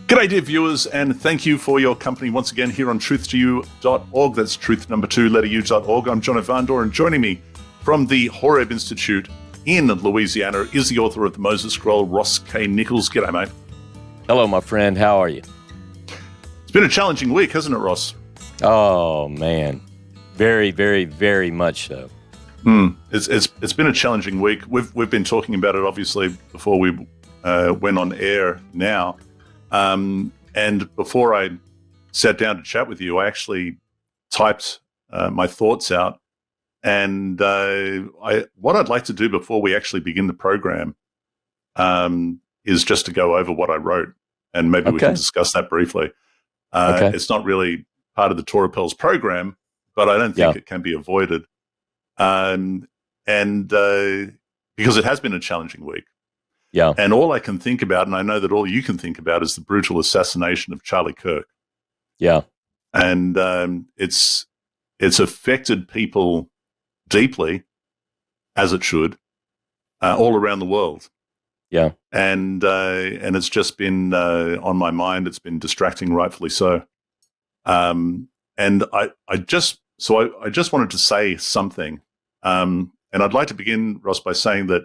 G'day, dear viewers, and thank you for your company once again here on truth2u.org. That's truth number 2, letter u.org. I'm Jono Vandor, and joining me from the Horeb Institute in Louisiana is the author of the Moses Scroll, Ross K. Nichols. G'day, mate. Hello, my friend. How are you? It's been a challenging week, hasn't it, Ross? Oh, man. Very, very, very much so. It's been a challenging week. We've been talking about it, obviously, before we went on air now. And before I sat down to chat with you, I actually typed my thoughts out. And what I'd like to do before we actually begin the program is just to go over what I wrote, and maybe we can discuss that briefly. It's not really part of the Torah Pels program, but I don't think it can be avoided. And because it has been a challenging week. Yeah. And all I can think about, and I know that all you can think about, is the brutal assassination of Charlie Kirk. Yeah. And it's affected people deeply, as it should, all around the world. Yeah. And it's just been on my mind. It's been distracting, rightfully so. And I just wanted to say something. And I'd like to begin, Ross, by saying that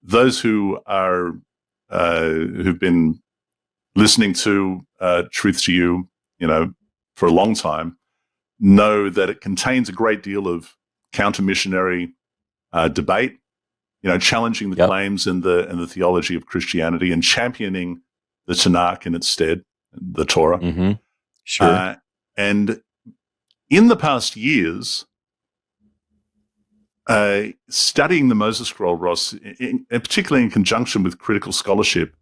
those who are who've been listening to Truth to You, for a long time, know that it contains a great deal of counter-missionary debate, challenging the claims and the theology of Christianity and championing the Tanakh in its stead, the Torah. Mm-hmm. Sure. And in the past years, studying the Moses Scroll, Ross, and particularly in conjunction with critical scholarship,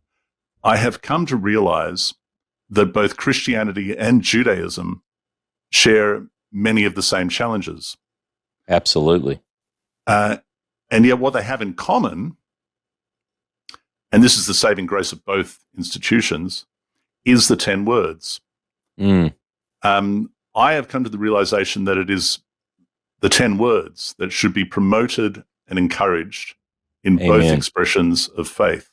I have come to realize that both Christianity and Judaism share many of the same challenges. Absolutely. And yet what they have in common, and this is the saving grace of both institutions, is the 10 words. I have come to the realization that it is the 10 words that should be promoted and encouraged in both expressions of faith,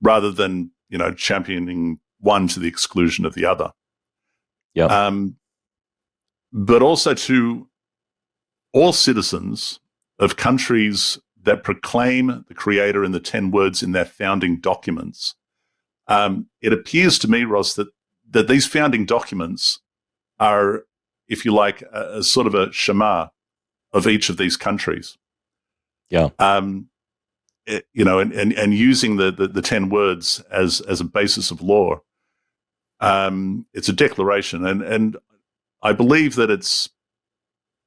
rather than, championing one to the exclusion of the other. Yeah. But also to all citizens of countries that proclaim the Creator in the 10 words in their founding documents. It appears to me, Ross, that these founding documents are, if you like, a sort of a Shema of each of these countries. Yeah. And using the 10 words as a basis of law. It's a declaration, and I believe that it's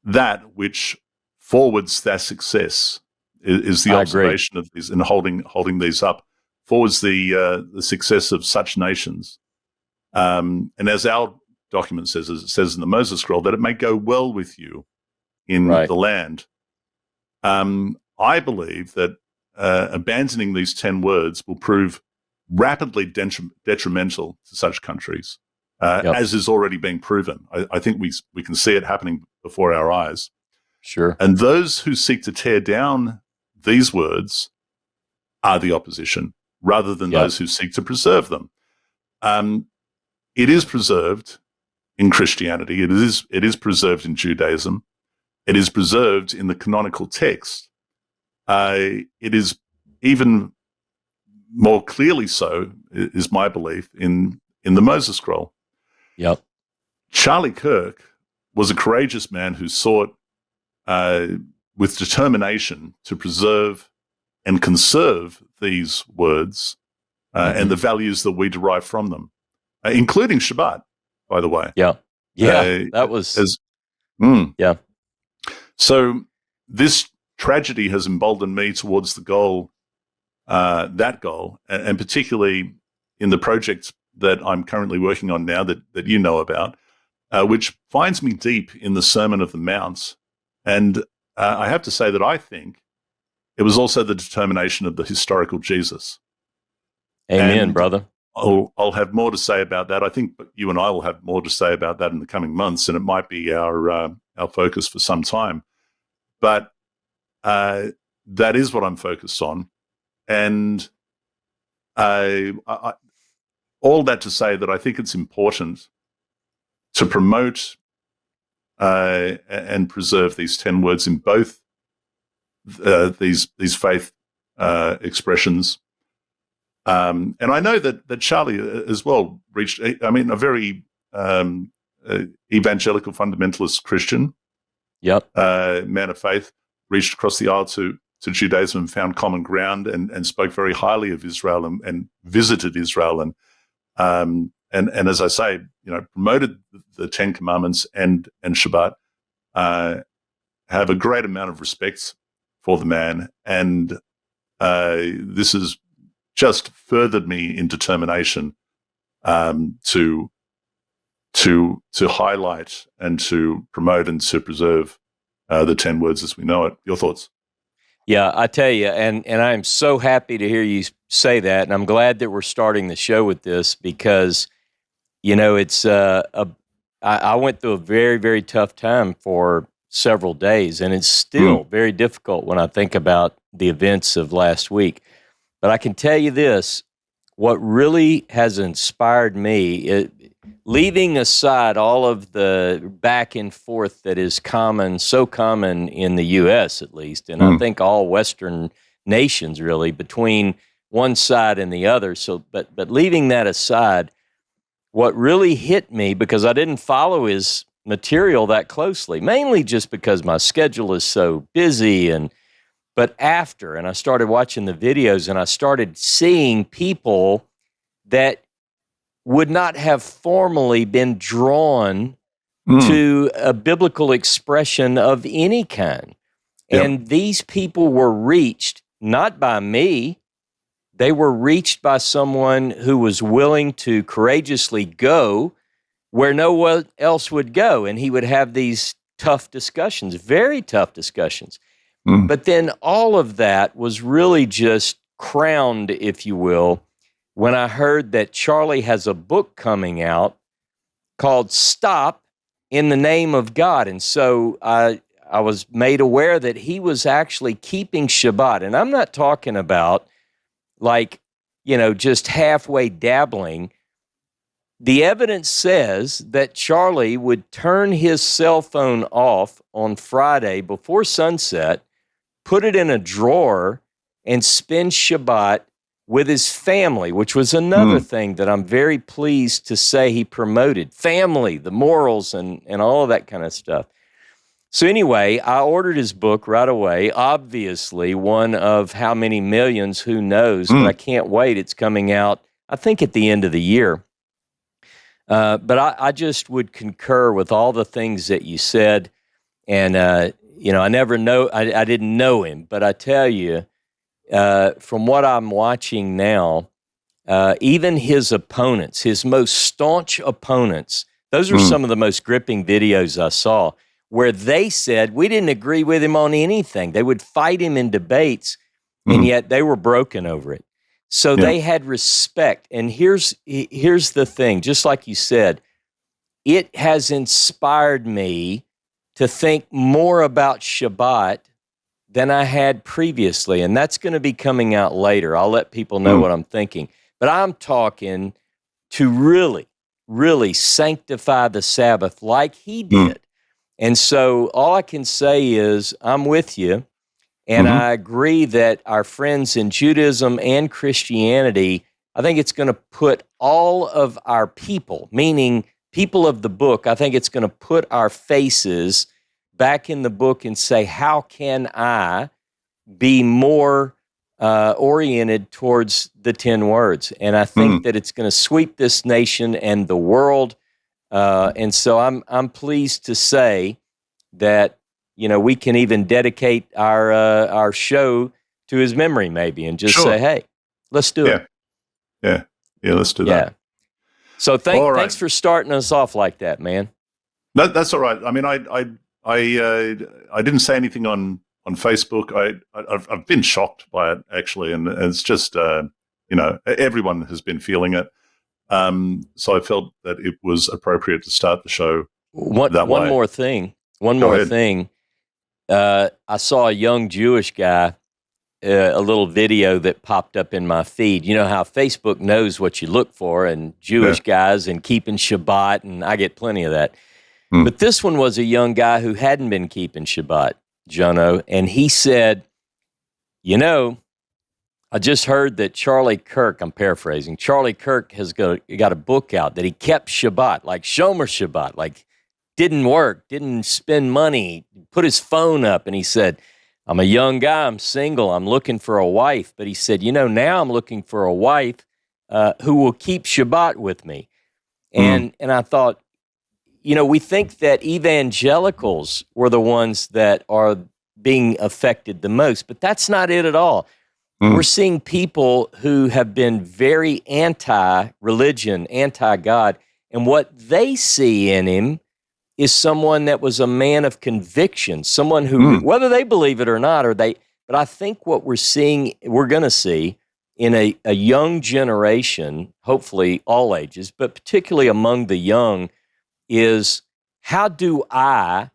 that which forwards their success is the observation of these, and holding these up forwards the success of such nations. And as our document says, as it says in the Moses Scroll, that it may go well with you in the land. I believe that abandoning these 10 words will prove rapidly detrimental to such countries, as is already being proven. I think we can see it happening before our eyes. Sure. And those who seek to tear down these words are the opposition, rather than those who seek to preserve them. It is preserved in Christianity. It is preserved in Judaism. It is preserved in the canonical text. It is even more clearly so, is my belief, in the Moses Scroll. Yep. Charlie Kirk was a courageous man who sought with determination to preserve and conserve these words and the values that we derive from them, including Shabbat, by the way. Yeah. Yeah. That was... Yeah. So this tragedy has emboldened me towards the goal, that goal, and particularly in the project that I'm currently working on now that you know about, which finds me deep in the Sermon of the Mount. And I have to say that I think it was also the determination of the historical Jesus. Amen, and brother. I'll have more to say about that. I think you and I will have more to say about that in the coming months, and it might be our focus for some time. But that is what I'm focused on. And all that to say that I think it's important to promote and preserve these 10 words in both these faith expressions. And I know that Charlie as well reached, I mean, a very evangelical fundamentalist Christian man of faith, reached across the aisle to Judaism and found common ground and spoke very highly of Israel and visited Israel and as I say, promoted the Ten Commandments and Shabbat, have a great amount of respect for the man, and this has just furthered me in determination to highlight and to promote and to preserve the 10 words as we know it. Your thoughts? Yeah, I tell you, and I'm so happy to hear you say that, and I'm glad that we're starting the show with this because, it's I went through a very, very tough time for several days, and it's still very difficult when I think about the events of last week. But I can tell you this, what really has inspired me, leaving aside all of the back and forth that is so common in the U.S. at least, and I think all Western nations really, between one side and the other. So, but leaving that aside, what really hit me, because I didn't follow his material that closely, mainly just because my schedule is so busy, but after, and I started watching the videos and I started seeing people that would not have formally been drawn to a biblical expression of any kind. Yep. And these people were reached not by me. They were reached by someone who was willing to courageously go where no one else would go. And he would have these tough discussions, very tough discussions. But then all of that was really just crowned, if you will, when I heard that Charlie has a book coming out called Stop in the Name of God. And so I was made aware that he was actually keeping Shabbat. And I'm not talking about just halfway dabbling. The evidence says that Charlie would turn his cell phone off on Friday before sunset, put it in a drawer, and spend Shabbat with his family, which was another thing that I'm very pleased to say he promoted. Family, the morals, and all of that kind of stuff. So anyway, I ordered his book right away. Obviously, one of how many millions, who knows, but I can't wait. It's coming out, I think, at the end of the year. But I just would concur with all the things that you said. And, I didn't know him, but I tell you, from what I'm watching now, even his opponents, his most staunch opponents, those are some of the most gripping videos I saw, where they said we didn't agree with him on anything. They would fight him in debates, and yet they were broken over it. So they had respect. And here's the thing, just like you said, it has inspired me to think more about Shabbat than I had previously. And that's going to be coming out later. I'll let people know what I'm thinking. But I'm talking to really, really sanctify the Sabbath like he did. And so all I can say is I'm with you. And I agree that our friends in Judaism and Christianity, I think it's going to put all of our people, meaning people of the book, I think it's going to put our faces back in the book and say, how can I be more oriented towards the 10 words? And I think that it's going to sweep this nation and the world. And so I'm pleased to say that, we can even dedicate our show to his memory maybe and just say, hey, let's do it. Yeah, let's do that. So thanks for starting us off like that, man. No, that's all right. I mean, I didn't say anything on Facebook. I've been shocked by it, actually, and it's just, everyone has been feeling it. So I felt that it was appropriate to start the show that way. One more thing. I saw a young Jewish guy a little video that popped up in my feed. You know how Facebook knows what you look for, and Jewish guys and keeping Shabbat, and I get plenty of that. But this one was a young guy who hadn't been keeping Shabbat, Jono, and he said, I just heard that Charlie Kirk, I'm paraphrasing, Charlie Kirk has got a book out that he kept Shabbat, like Shomer Shabbat, like didn't work, didn't spend money, put his phone up, and he said, I'm a young guy, I'm single, I'm looking for a wife. But he said, now I'm looking for a wife who will keep Shabbat with me. And I thought, we think that evangelicals were the ones that are being affected the most, but that's not it at all. We're seeing people who have been very anti-religion, anti-God, and what they see in him is someone that was a man of conviction, someone who, whether they believe it or not, but I think what we're going to see in a young generation, hopefully all ages, but particularly among the young, is how do I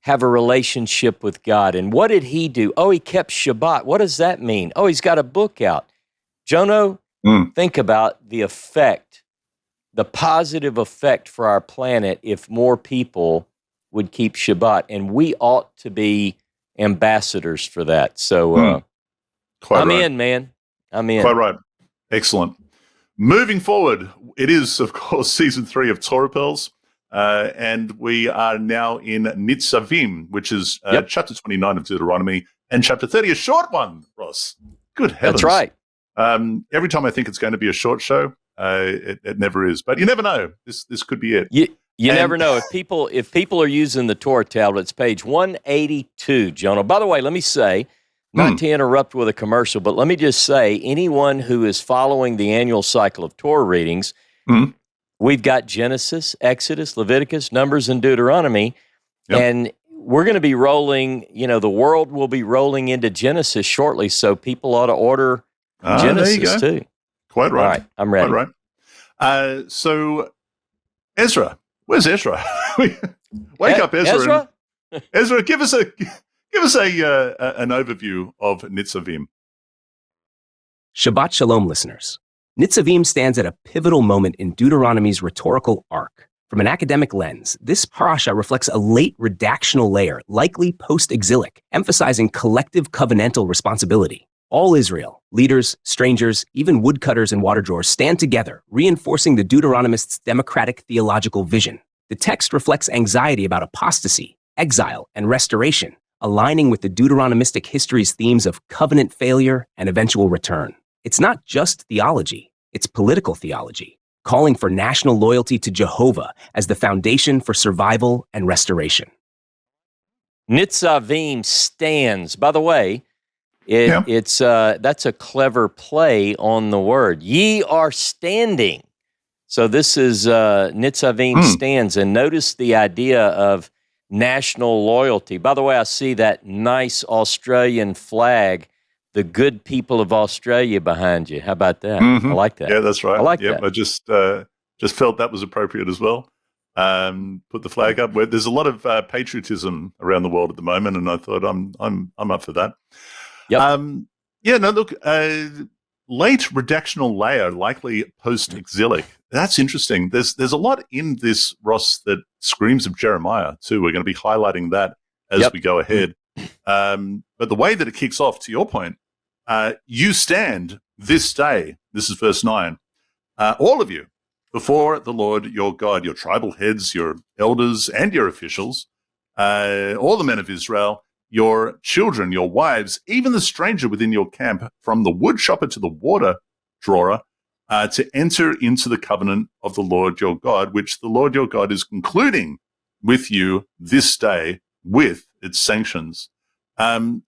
have a relationship with God? And what did he do? Oh, he kept Shabbat. What does that mean? Oh, he's got a book out. Jono, think about the effect, the positive effect for our planet if more people would keep Shabbat. And we ought to be ambassadors for that. So I'm in, man. I'm in. Quite right. Excellent. Moving forward, it is, of course, season 3 of Torah Pearls. And we are now in Nitzavim, which is chapter 29 of Deuteronomy, and chapter 30, a short one, Ross. Good heavens. That's right. Every time I think it's going to be a short show, it never is. But you never know. This could be it. You never know. If people are using the Torah tablets, page 182, Jono. By the way, let me say, not to interrupt with a commercial, but let me just say, anyone who is following the annual cycle of Torah readings, we've got Genesis, Exodus, Leviticus, Numbers, and Deuteronomy, and we're going to be rolling, the world will be rolling into Genesis shortly, so people ought to order Genesis too. Quite right. All right, I'm ready. Quite right. So, Ezra, where's Ezra? Wake up, Ezra. Ezra, give us an overview of Nitzavim. Shabbat Shalom, listeners. Nitzavim stands at a pivotal moment in Deuteronomy's rhetorical arc. From an academic lens, this parsha reflects a late redactional layer, likely post-exilic, emphasizing collective covenantal responsibility. All Israel, leaders, strangers, even woodcutters and water drawers stand together, reinforcing the Deuteronomist's democratic theological vision. The text reflects anxiety about apostasy, exile, and restoration, aligning with the Deuteronomistic history's themes of covenant failure and eventual return. It's not just theology, it's political theology, calling for national loyalty to Jehovah as the foundation for survival and restoration. Nitzavim stands. By the way, that's a clever play on the word. Ye are standing. So this is Nitzavim stands. And notice the idea of national loyalty. By the way, I see that nice Australian flag, the good people of Australia behind you. How about that? I like that. Yeah, that's right. I like that. I just felt that was appropriate as well. Put the flag up. There's a lot of patriotism around the world at the moment, and I thought I'm up for that. Yep. Late redactional layer, likely post-exilic. That's interesting. There's a lot in this, Ross, that screams of Jeremiah too. We're going to be highlighting that as we go ahead. But the way that it kicks off, to your point, you stand this day, this is verse 9, all of you, before the Lord your God, your tribal heads, your elders, and your officials, all the men of Israel, your children, your wives, even the stranger within your camp, from the wood chopper to the water drawer, to enter into the covenant of the Lord your God, which the Lord your God is concluding with you this day with its sanctions.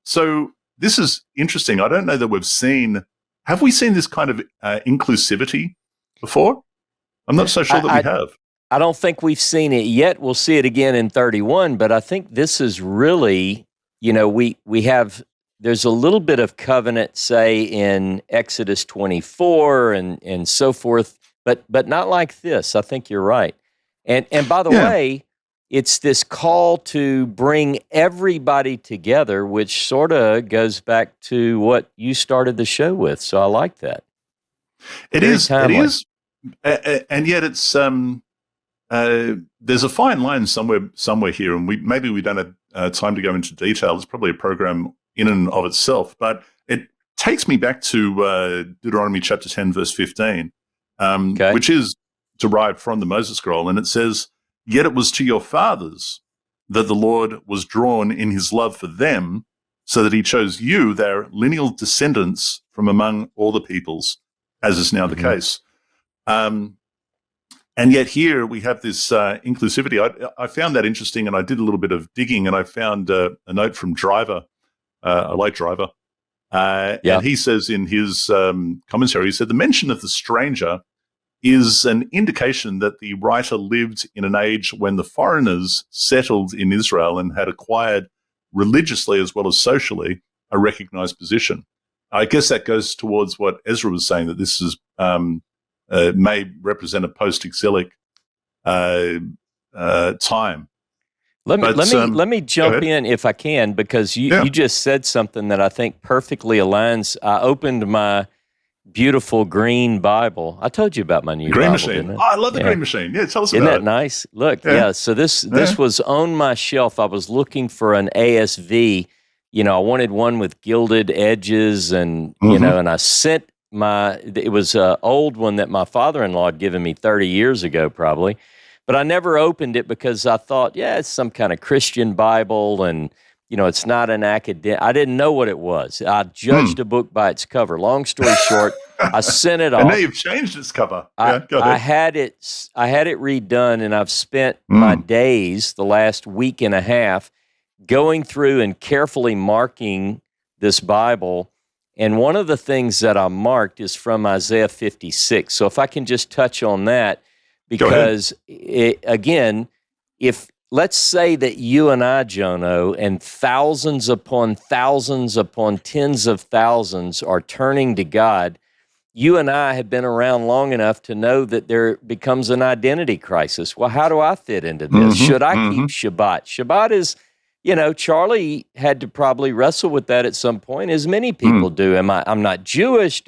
So this is interesting. I don't know that have we seen this kind of inclusivity before? I'm not so sure that we have. I don't think we've seen it yet. We'll see it again in 31, but I think this is really, there's a little bit of covenant, say, in Exodus 24 and so forth, but not like this. I think you're right. And by the way, it's this call to bring everybody together, which sort of goes back to what you started the show with. So I like that. It is, and yet it's there's a fine line somewhere here, and maybe we don't have time to go into detail. It's probably a program in and of itself, but it takes me back to Deuteronomy chapter 10, verse 15, which is derived from the Moses scroll, and it says, "Yet it was to your fathers that the Lord was drawn in his love for them, so that he chose you, their lineal descendants, from among all the peoples, as is now the case." And yet here we have this inclusivity. I found that interesting, and I did a little bit of digging, and I found a note from Driver. I like Driver. And he says in his commentary, he said, the mention of the stranger is an indication that the writer lived in an age when the foreigners settled in Israel and had acquired religiously as well as socially a recognized position. I guess that goes towards what Ezra was saying, that this is may represent a post-exilic time. Let me jump in if I can, because you just said something that I think perfectly aligns. I opened my beautiful green Bible. I told you about my new green Bible, machine. didn't I? Oh, I love the green machine. Yeah, tell us Isn't about that it. nice? Look, so this was on my shelf. I was looking for an ASV. I wanted one with gilded edges, and and I sent it was an old one that my father-in-law had given me 30 years ago, probably. But I never opened it because I thought, it's some kind of Christian Bible, and it's not an academic. I didn't know what it was. I judged a book by its cover. Long story short, I sent it off. And now you've changed its cover. Go ahead. I had it redone, and I've spent my days the last week and a half going through and carefully marking this Bible. And one of the things that I marked is from Isaiah 56. So if I can just touch on that, because again, if let's say that you and I, Jono, and thousands upon tens of thousands are turning to God, you and I have been around long enough to know that there becomes an identity crisis. Well, how do I fit into this? Should I keep Shabbat? Shabbat is, Charlie had to probably wrestle with that at some point, as many people do. I'm not Jewish.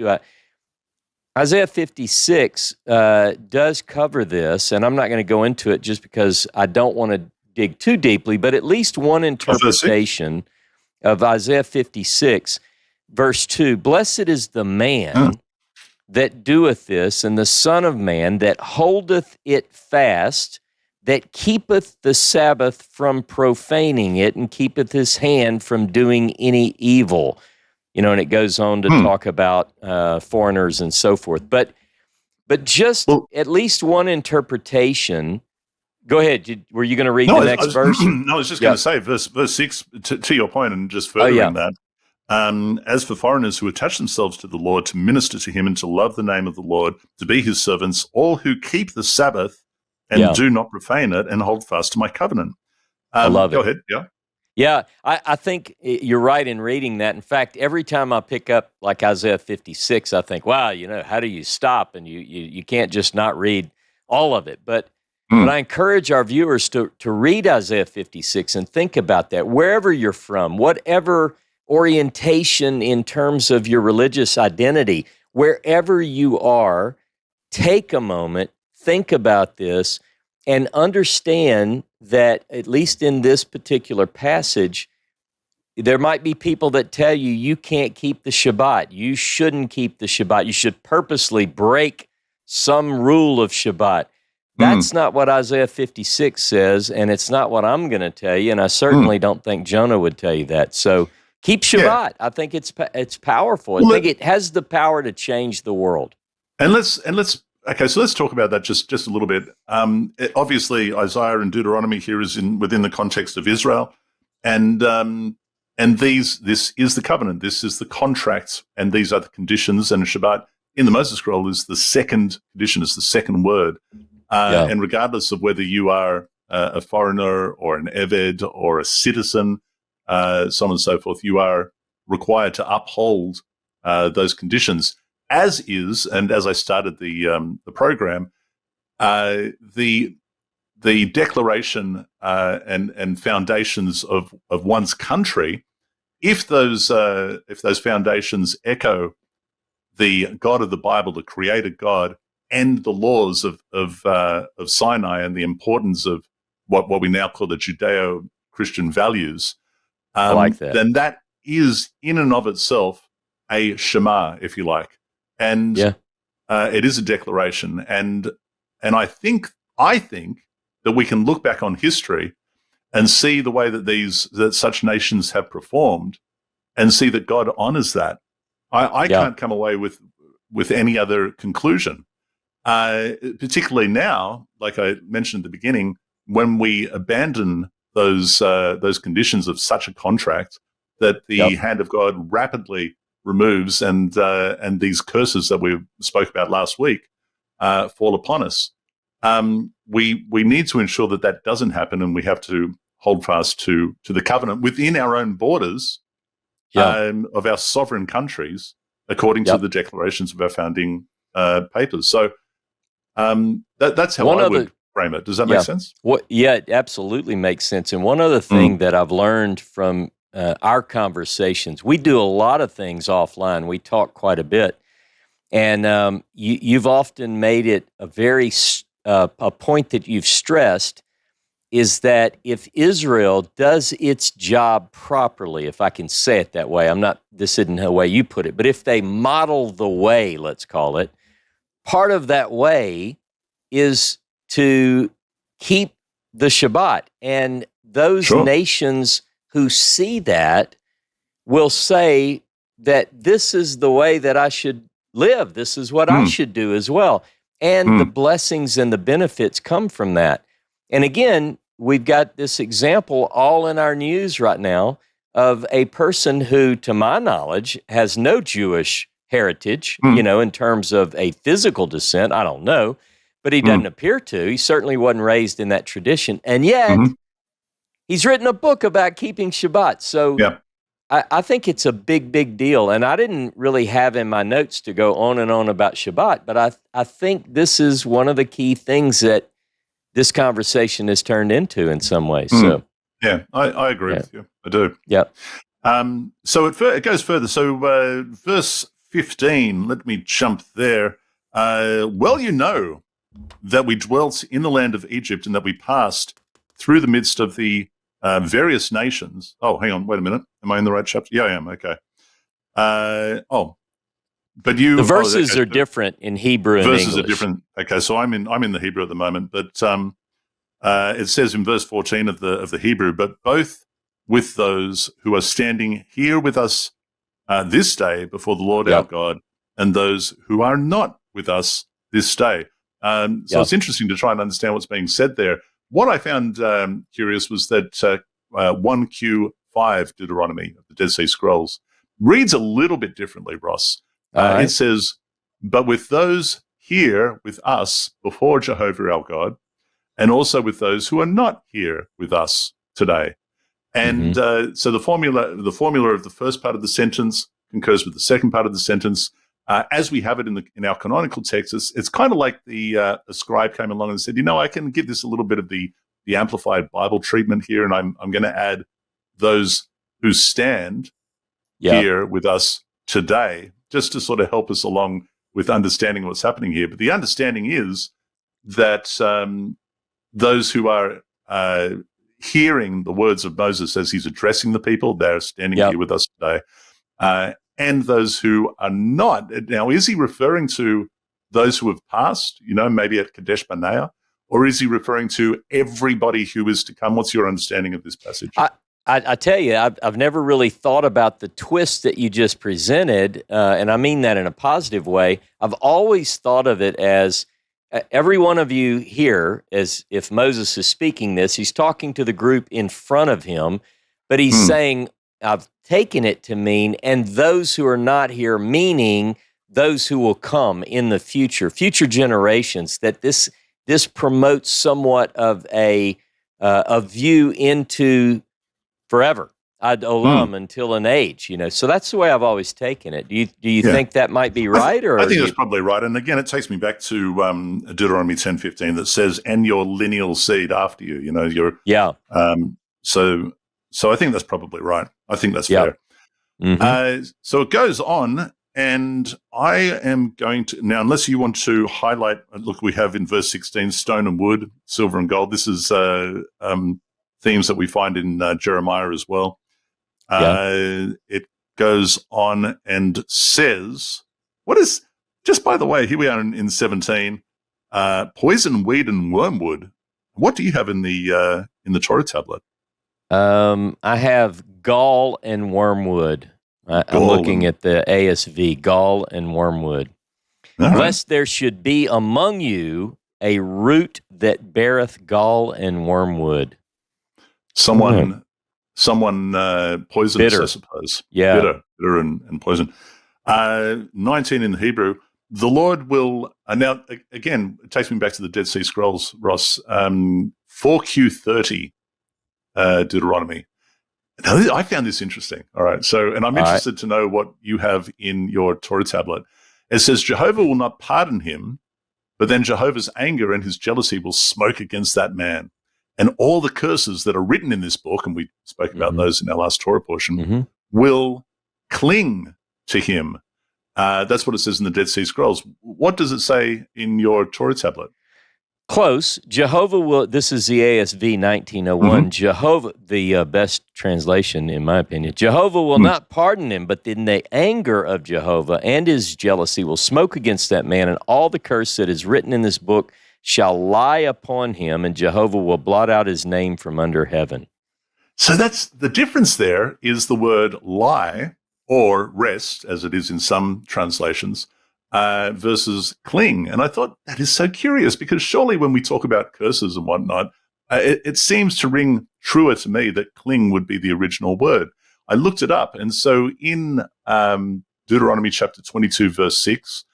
Isaiah 56 does cover this, and I'm not going to go into it just because I don't want to dig too deeply, but at least one interpretation of Isaiah 56, verse 2, "Blessed is the man that doeth this, and the Son of Man that holdeth it fast, that keepeth the Sabbath from profaning it, and keepeth his hand from doing any evil." And it goes on to talk about foreigners and so forth. But just at least one interpretation. Go ahead. Were you going to read the next verse? No, I was just going to say verse 6, to your point, and just furthering that. As for foreigners who attach themselves to the Lord, to minister to him and to love the name of the Lord, to be his servants, all who keep the Sabbath and do not profane it and hold fast to my covenant. I love it. Go ahead. Yeah. Yeah, I think you're right in reading that. In fact, every time I pick up like Isaiah 56, I think, wow, how do you stop? And you can't just not read all of it. But I encourage our viewers to read Isaiah 56 and think about that. Wherever you're from, whatever orientation in terms of your religious identity, wherever you are, take a moment, think about this, and understand that, at least in this particular passage, there might be people that tell you you can't keep the Shabbat. You shouldn't keep the Shabbat. You should purposely break some rule of Shabbat. That's not what Isaiah 56 says, and it's not what I'm going to tell you, and I certainly don't think Jono would tell you that. So keep Shabbat. Yeah. I think it's powerful. I think it has the power to change the world. And let's talk about that just a little bit. Obviously, Isaiah and Deuteronomy here is within the context of Israel, and this is the covenant, this is the contract, and these are the conditions. And Shabbat in the Moses scroll is the second condition, is the second word. And regardless of whether you are a foreigner or an eved or a citizen, so on and so forth, you are required to uphold those conditions. As is, and as I started the program, the the declaration and foundations of one's country, if those foundations echo the God of the Bible, the Creator God, and the laws of Sinai, and the importance of what we now call the Judeo-Christian values, I like that. then that is in and of itself a Shema, if you like, and it is a declaration. And I think that we can look back on history and see the way that such nations have performed, and see that God honors that. I can't come away with any other conclusion, particularly now, like I mentioned at the beginning, when we abandon those conditions of such a contract that the hand of God rapidly removes, and these curses that we spoke about last week fall upon us. We need to ensure that doesn't happen, and we have to hold fast to the covenant within our own borders of our sovereign countries, according to the declarations of our founding papers. So that's how I would frame it. Does that make sense? It absolutely makes sense. And one other thing that I've learned from our conversations, we do a lot of things offline. We talk quite a bit. And you've often made it a point that you've stressed, is that if Israel does its job properly, if I can say it that way, this isn't the way you put it, but if they model the way, let's call it, part of that way is to keep the Shabbat. And those nations who see that will say that this is the way that I should live. This is what I should do as well. And the blessings and the benefits come from that. And again, we've got this example all in our news right now of a person who, to my knowledge, has no Jewish heritage, in terms of a physical descent. I don't know, but he doesn't appear to. He certainly wasn't raised in that tradition. And yet, he's written a book about keeping Shabbat. So I think it's a big, big deal. And I didn't really have in my notes to go on and on about Shabbat, but I think this is one of the key things that this conversation has turned into in some ways. So, I agree with you. I do. Yeah. So it goes further. So verse 15, let me jump there. Well, you know that we dwelt in the land of Egypt, and that we passed through the midst of the various nations. Oh, hang on, wait a minute. Am I in the right chapter? Yeah, I am. Okay. But the verses are different in Hebrew and English. Verses are different. Okay, so I'm in the Hebrew at the moment, but it says in verse 14 of the Hebrew, but both with those who are standing here with us this day before the Lord our God, and those who are not with us this day. So it's interesting to try and understand what's being said there. What I found curious was that 1Q5 Deuteronomy of the Dead Sea Scrolls reads a little bit differently, Ross. It says, but with those here with us before Jehovah our God, and also with those who are not here with us today. And so the formula of the first part of the sentence concurs with the second part of the sentence. As we have it in our canonical texts, it's kind of like the scribe came along and said, I can give this a little bit of the amplified Bible treatment here, and I'm going to add those who stand here with us today, just to sort of help us along with understanding what's happening here. But the understanding is that those who are hearing the words of Moses as he's addressing the people, they're standing here with us today. And those who are not. Now, is he referring to those who have passed, maybe at Kadesh Barnea, or is he referring to everybody who is to come? What's your understanding of this passage? I tell you, I've never really thought about the twist that you just presented, and I mean that in a positive way. I've always thought of it as every one of you here, as if Moses is speaking this, he's talking to the group in front of him, but he's saying, I've taken it to mean, and those who are not here, meaning those who will come in the future generations, that this promotes somewhat of a view into forever, ad olam, until an age. So that's the way I've always taken it. Do you think that might be right? Or I think that's probably right. And again, it takes me back to Deuteronomy 10:15 that says, "And your lineal seed after you." So I think that's probably right. I think that's fair. Mm-hmm. So it goes on, and I am going to now, unless you want to highlight. Look, we have in verse 16 stone and wood, silver and gold. This is themes that we find in Jeremiah as well. It goes on and says, "What is?" Just by the way, here we are in 17. Poison, weed, and wormwood. What do you have in the Torah tablet? I have gall and wormwood. I'm looking at the ASV, gall and wormwood. Lest there should be among you a root that beareth gall and wormwood. Someone poisonous, bitter. I suppose. Yeah. Bitter and poison. 19 in Hebrew. The Lord will, now again, it takes me back to the Dead Sea Scrolls, Ross, 4Q30, Deuteronomy. Now, I found this interesting. All right. So, and I'm interested to know what you have in your Torah tablet. It says, Jehovah will not pardon him, but then Jehovah's anger and his jealousy will smoke against that man. And all the curses that are written in this book, and we spoke about those in our last Torah portion, will cling to him. That's what it says in the Dead Sea Scrolls. What does it say in your Torah tablet? Close. Jehovah will, this is the ASV 1901, Jehovah, the best translation in my opinion, Jehovah will not pardon him, but in the anger of Jehovah and his jealousy will smoke against that man, and all the curse that is written in this book shall lie upon him, and Jehovah will blot out his name from under heaven. So that's the difference there is the word lie or rest, as it is in some translations, versus cling. And I thought that is so curious because surely when we talk about curses and whatnot, it seems to ring truer to me that cling would be the original word. I looked it up. And so in Deuteronomy chapter 22, verse 6,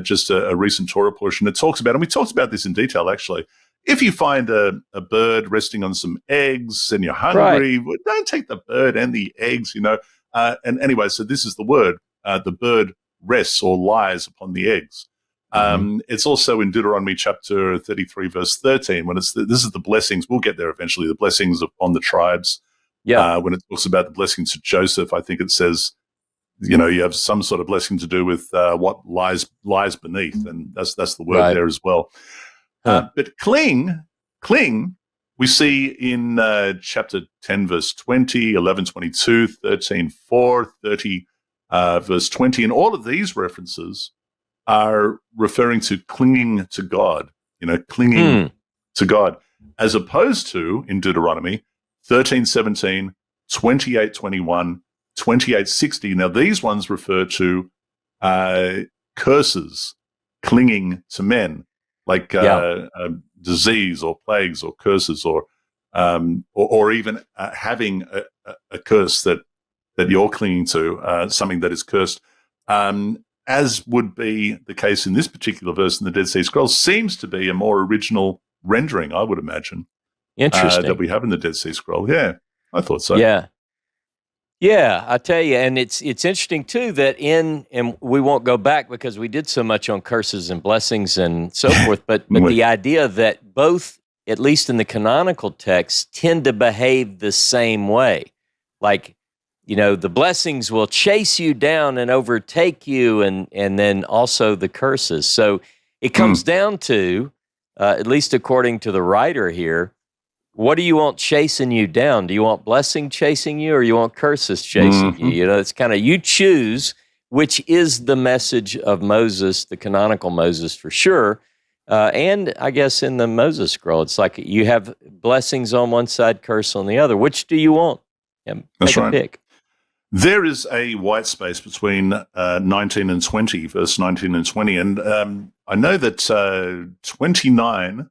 just a recent Torah portion, it talks about, and we talked about this in detail actually, if you find a bird resting on some eggs and you're hungry, don't take the bird and the eggs, and anyway, so this is the word, the bird rests or lies upon the eggs. It's also in Deuteronomy chapter 33, verse 13, when this is the blessings. We'll get there eventually, the blessings upon the tribes. When it talks about the blessings to Joseph, I think it says, you have some sort of blessing to do with what lies beneath, and that's the word there as well. But cling, we see in chapter 10, verse 20, 11, 22, 13, 4, 30, verse 20, and all of these references are referring to clinging to God, clinging to God, as opposed to, in Deuteronomy, 13:17, 28:21, 28:60. Now, these ones refer to curses, clinging to men, like disease or plagues or curses or even having a curse that you're clinging to, something that is cursed, as would be the case in this particular verse in the Dead Sea Scrolls, seems to be a more original rendering, I would imagine. Interesting. That we have in the Dead Sea Scroll. Yeah, I thought so. Yeah, I tell you, and it's interesting too that and we won't go back because we did so much on curses and blessings and so forth, but the idea that both, at least in the canonical text, tend to behave the same way. Like, the blessings will chase you down and overtake you, and then also the curses. So it comes down to, at least according to the writer here, what do you want chasing you down? Do you want blessing chasing you, or you want curses chasing you? It's kind of, you choose which is the message of Moses, the canonical Moses for sure. And I guess in the Moses scroll, it's like you have blessings on one side, curse on the other. Which do you want? That's right. Pick. There is a white space between 19 and 20, verse 19 and 20. And I know that 29,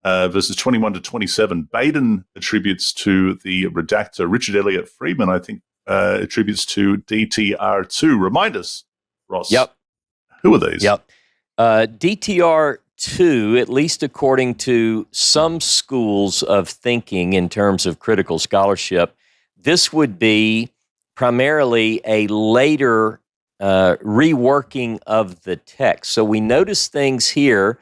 verses 21 to 27, Baden attributes to the redactor. Richard Elliott Friedman, I think, attributes to DTR2. Remind us, Ross. Yep. Who are these? Yep. DTR2, at least according to some schools of thinking in terms of critical scholarship, this would be primarily a later reworking of the text. So we notice things here,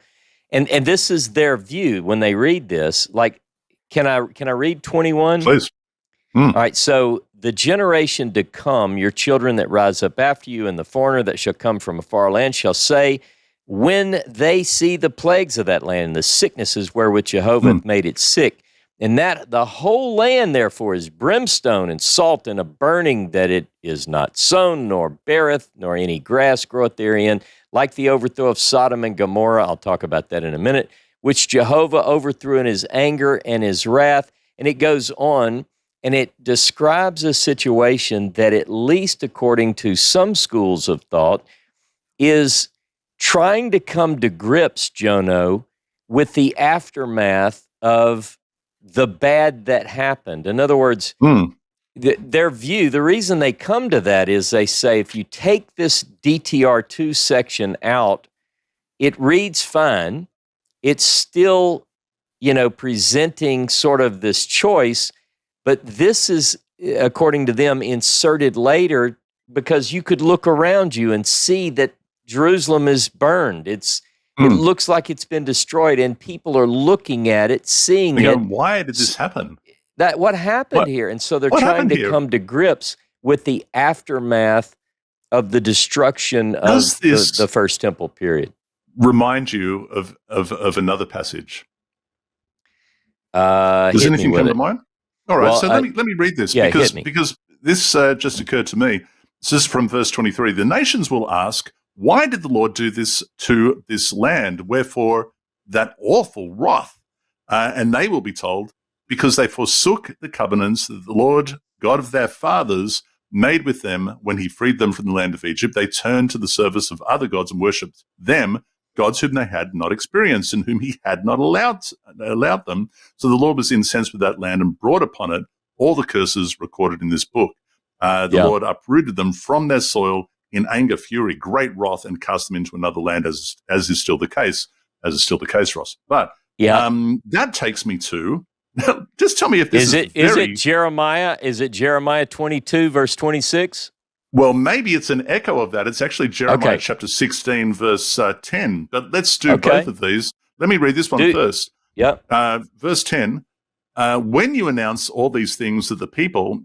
and this is their view when they read this. Like, can I read 21? Please. All right, so the generation to come, your children that rise up after you, and the foreigner that shall come from a far land shall say, when they see the plagues of that land, and the sicknesses wherewith Jehovah hath made it sick, and that the whole land therefore is brimstone and salt and a burning, that it is not sown, nor beareth, nor any grass groweth therein, like the overthrow of Sodom and Gomorrah, I'll talk about that in a minute, which Jehovah overthrew in his anger and his wrath. And it goes on, and it describes a situation that, at least according to some schools of thought, is trying to come to grips, Jono, with the aftermath of the bad that happened. In other words, their view, the reason they come to that is they say, if you take this DTR2 section out, it reads fine. It's still, presenting sort of this choice, but this is, according to them, inserted later because you could look around you and see that Jerusalem is burned. It looks like it's been destroyed, and people are looking at it, seeing it. Why did this happen? What happened here? And so they're trying to come to grips with the aftermath of the destruction of the First Temple period. Remind you of another passage? Does Hit anything me with come it. to mind? All right, Well, so let me read this because this just occurred to me. This is from verse 23. The nations will ask, why did the Lord do this to this land? Wherefore that awful wrath? And they will be told, because they forsook the covenants that the Lord God of their fathers made with them when he freed them from the land of Egypt. They turned to the service of other gods and worshipped them, gods whom they had not experienced and whom he had not allowed them. So the Lord was incensed with that land and brought upon it all the curses recorded in this book. The Lord uprooted them from their soil in anger, fury, great wrath, and cast them into another land, as is still the case, Ross. But that takes me to, just tell me if this is it Jeremiah? Is it Jeremiah 22, verse 26? Well, maybe it's an echo of that. It's actually Jeremiah chapter 16, verse 10. But let's do both of these. Let me read this one first. Yep. Verse 10. When you announce all these things to the people,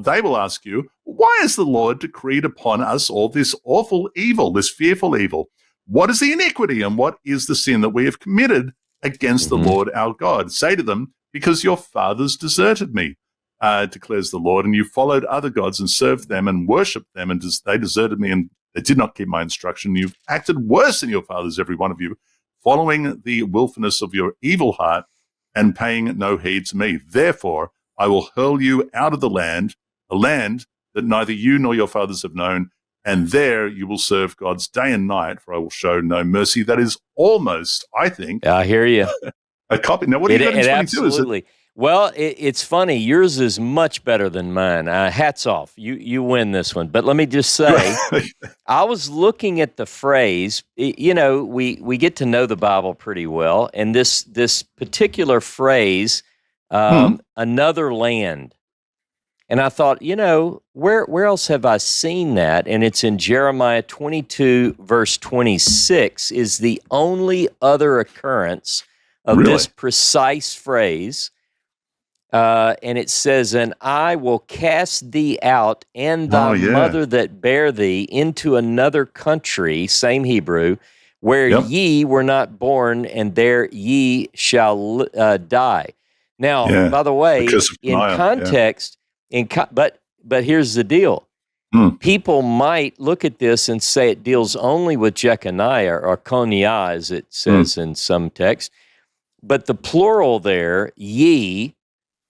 they will ask you, why has the Lord decreed upon us all this awful evil, this fearful evil? What is the iniquity and what is the sin that we have committed against the Lord our God? Say to them, because your fathers deserted me, declares the Lord, and you followed other gods and served them and worshipped them, and they deserted me and they did not keep my instruction. You've acted worse than your fathers, every one of you, following the willfulness of your evil heart and paying no heed to me. Therefore, I will hurl you out of the land, a land that neither you nor your fathers have known, and there you will serve gods day and night, for I will show no mercy. That is almost, I think, I hear you. A copy. Now, what do you got in 22? Absolutely. Well, it's funny. Yours is much better than mine. Hats off. You win this one. But let me just say, I was looking at the phrase. We get to know the Bible pretty well, and this particular phrase, another land. And I thought, where else have I seen that? And it's in Jeremiah 22, verse 26, is the only other occurrence of this precise phrase. And it says, and I will cast thee out and thy mother that bare thee into another country, same Hebrew, where ye were not born, and there ye shall die. Now, by the way, in context, but here's the deal. People might look at this and say it deals only with Jeconiah or Coniah, as it says in some text. But the plural there, ye,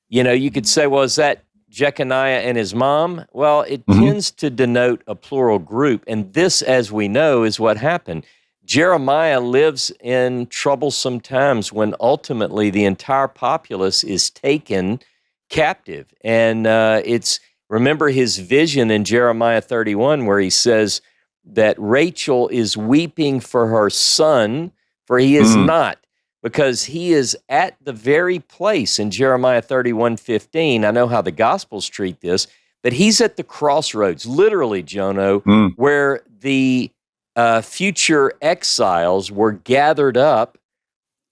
you could say, well, is that Jeconiah and his mom? Well, it tends to denote a plural group. And this, as we know, is what happened. Jeremiah lives in troublesome times when ultimately the entire populace is taken captive. And remember his vision in Jeremiah 31, where he says that Rachel is weeping for her son, for he is not. because he is at the very place in Jeremiah 31:15. I know how the Gospels treat this, but he's at the crossroads, literally, Jono, where the future exiles were gathered up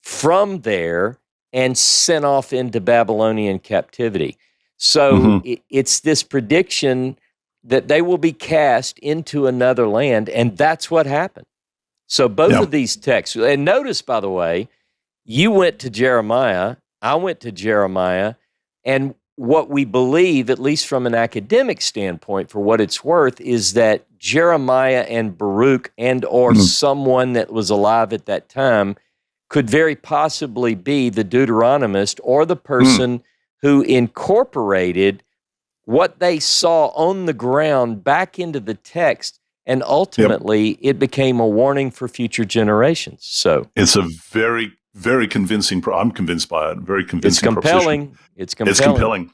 from there and sent off into Babylonian captivity. So it's this prediction that they will be cast into another land, and that's what happened. So both of these texts, and notice, by the way, you went to Jeremiah, I went to Jeremiah, and what we believe, at least from an academic standpoint, for what it's worth, is that Jeremiah and Baruch and or someone that was alive at that time could very possibly be the Deuteronomist or the person who incorporated what they saw on the ground back into the text, and ultimately it became a warning for future generations. So it's a very, very convincing. I'm convinced by it. Very convincing. It's compelling. It's compelling. It's compelling.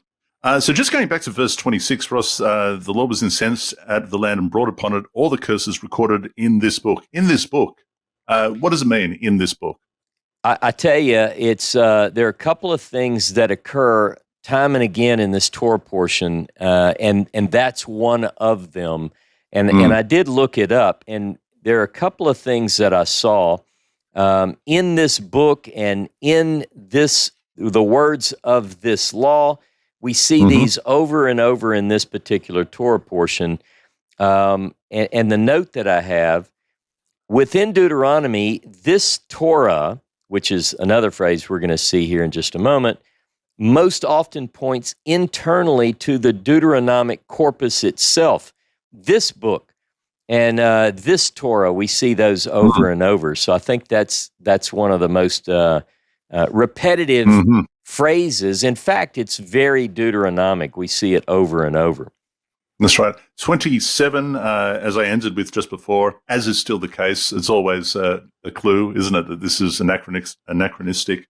So just going back to verse 26, Ross, the Lord was incensed at the land and brought upon it all the curses recorded in this book. In this book, what does it mean? In this book, I tell you, it's there are a couple of things that occur time and again in this Torah portion, and that's one of them. And I did look it up, and there are a couple of things that I saw in this book and in the words of this law. We see these over and over in this particular Torah portion. And the note that I have, within Deuteronomy, this Torah, which is another phrase we're going to see here in just a moment, most often points internally to the Deuteronomic corpus itself. This book and this Torah, we see those over and over. So I think that's one of the most repetitive phrases. In fact, it's very Deuteronomic. We see it over and over. That's right. 27, as I ended with just before, as is still the case, it's always a clue, isn't it, that this is anachronistic.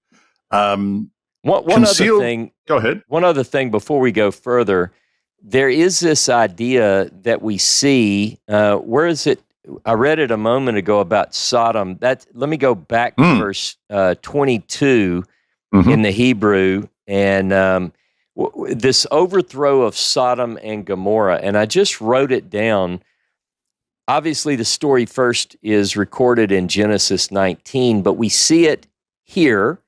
One other thing. Go ahead. One other thing before we go further, there is this idea that we see. Where is it? I read it a moment ago about Sodom. Let me go back to verse 22 in the Hebrew, and this overthrow of Sodom and Gomorrah. And I just wrote it down. Obviously, the story first is recorded in Genesis 19, but we see it here.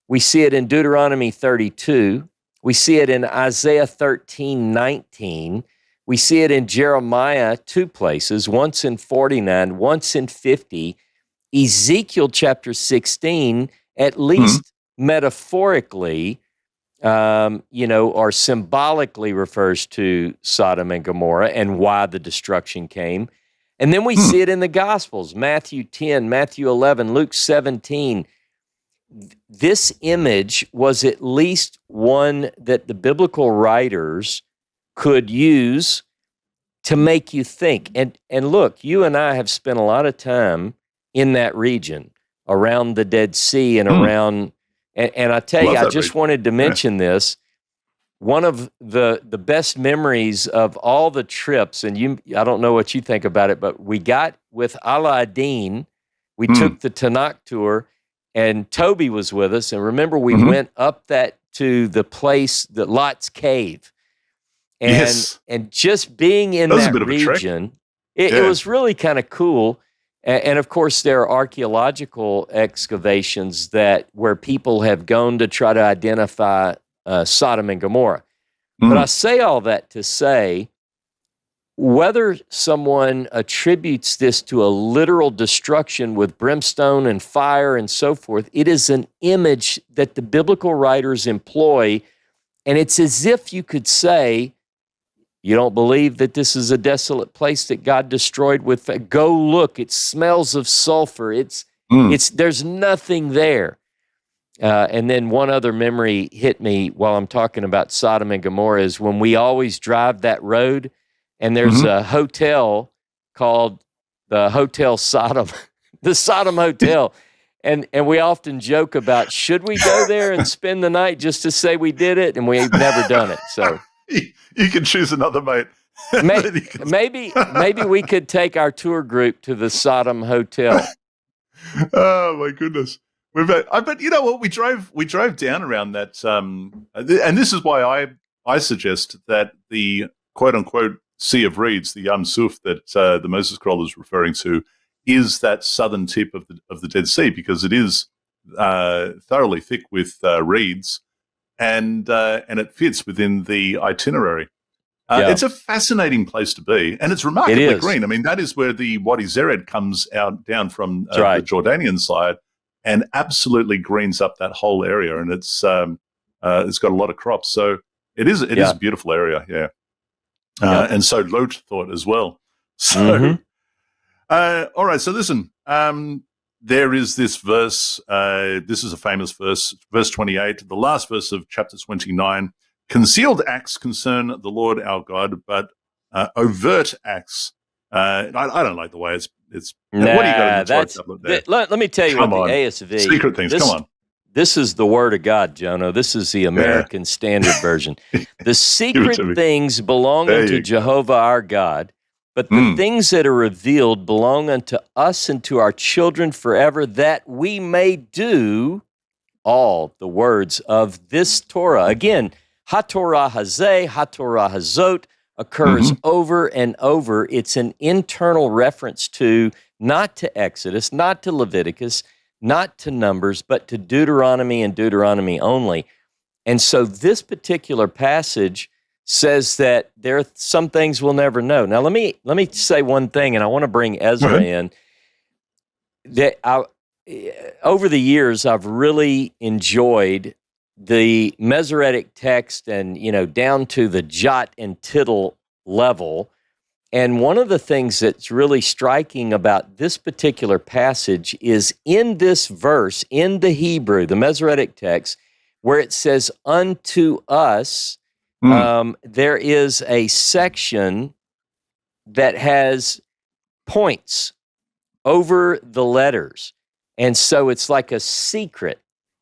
We see it in Deuteronomy 32. We see it in Isaiah 13:19. We see it in Jeremiah 2 places, once in 49, once in 50. Ezekiel chapter 16, at least metaphorically, or symbolically refers to Sodom and Gomorrah and why the destruction came. And then we see it in the Gospels, Matthew 10, Matthew 11, Luke 17. This image was at least one that the biblical writers could use to make you think. And look, you and I have spent a lot of time in that region, around the Dead Sea and around, and I tell you, I just wanted to mention this. One of the best memories of all the trips, and I don't know what you think about it, but we got with Aladdin, we took the Tanakh tour, and Toby was with us. And remember, we went up to the place, the Lot's Cave. And just being in that region, it was really kind of cool. And of course, there are archaeological excavations where people have gone to try to identify Sodom and Gomorrah. But I say all that to say, whether someone attributes this to a literal destruction with brimstone and fire and so forth, it is an image that the biblical writers employ, and it's as if you could say, you don't believe that this is a desolate place that God destroyed with, go look, it smells of sulfur, there's nothing there. And then one other memory hit me while I'm talking about Sodom and Gomorrah is when we always drive that road, and there's a hotel called the Hotel Sodom, the Sodom Hotel. And we often joke about, should we go there and spend the night just to say we did it? And we've never done it. So you can choose another mate. Maybe we could take our tour group to the Sodom Hotel. Oh, my goodness. But you know what? We drove down around that, and this is why I suggest that the quote unquote Sea of Reeds, the Yam Suf that the Moses Scroll is referring to, is that southern tip of the Dead Sea, because it is thoroughly thick with reeds, and it fits within the itinerary. It's a fascinating place to be, and it's remarkably green. I mean, that is where the Wadi Zered comes down from the Jordanian side, and absolutely greens up that whole area, and it's got a lot of crops. So it is a beautiful area, and so Lot thought as well. So, all right. So listen, there is this verse. This is a famous verse, verse 28, the last verse of chapter 29. Concealed acts concern the Lord our God, but overt acts. I don't like the way it's. Nah, what do you got in the Torah tablet there? Let me tell you what the ASV. Secret things. Come on. This is the Word of God, Jono. This is the American Standard Version. The secret things belong unto Jehovah our God, but the things that are revealed belong unto us and to our children forever, that we may do all the words of this Torah. Again, HaTorah Hazeh, HaTorah Hazot occurs over and over. It's an internal reference to, not to Exodus, not to Leviticus, not to Numbers, but to Deuteronomy and Deuteronomy only. And so this particular passage says that there are some things we'll never know. Now, let me say one thing, and I want to bring Ezra in. That over the years, I've really enjoyed the Masoretic text, and down to the jot and tittle level. And one of the things that's really striking about this particular passage is in this verse, in the Hebrew, the Masoretic text, where it says, unto us, there is a section that has points over the letters. And so it's like a secret.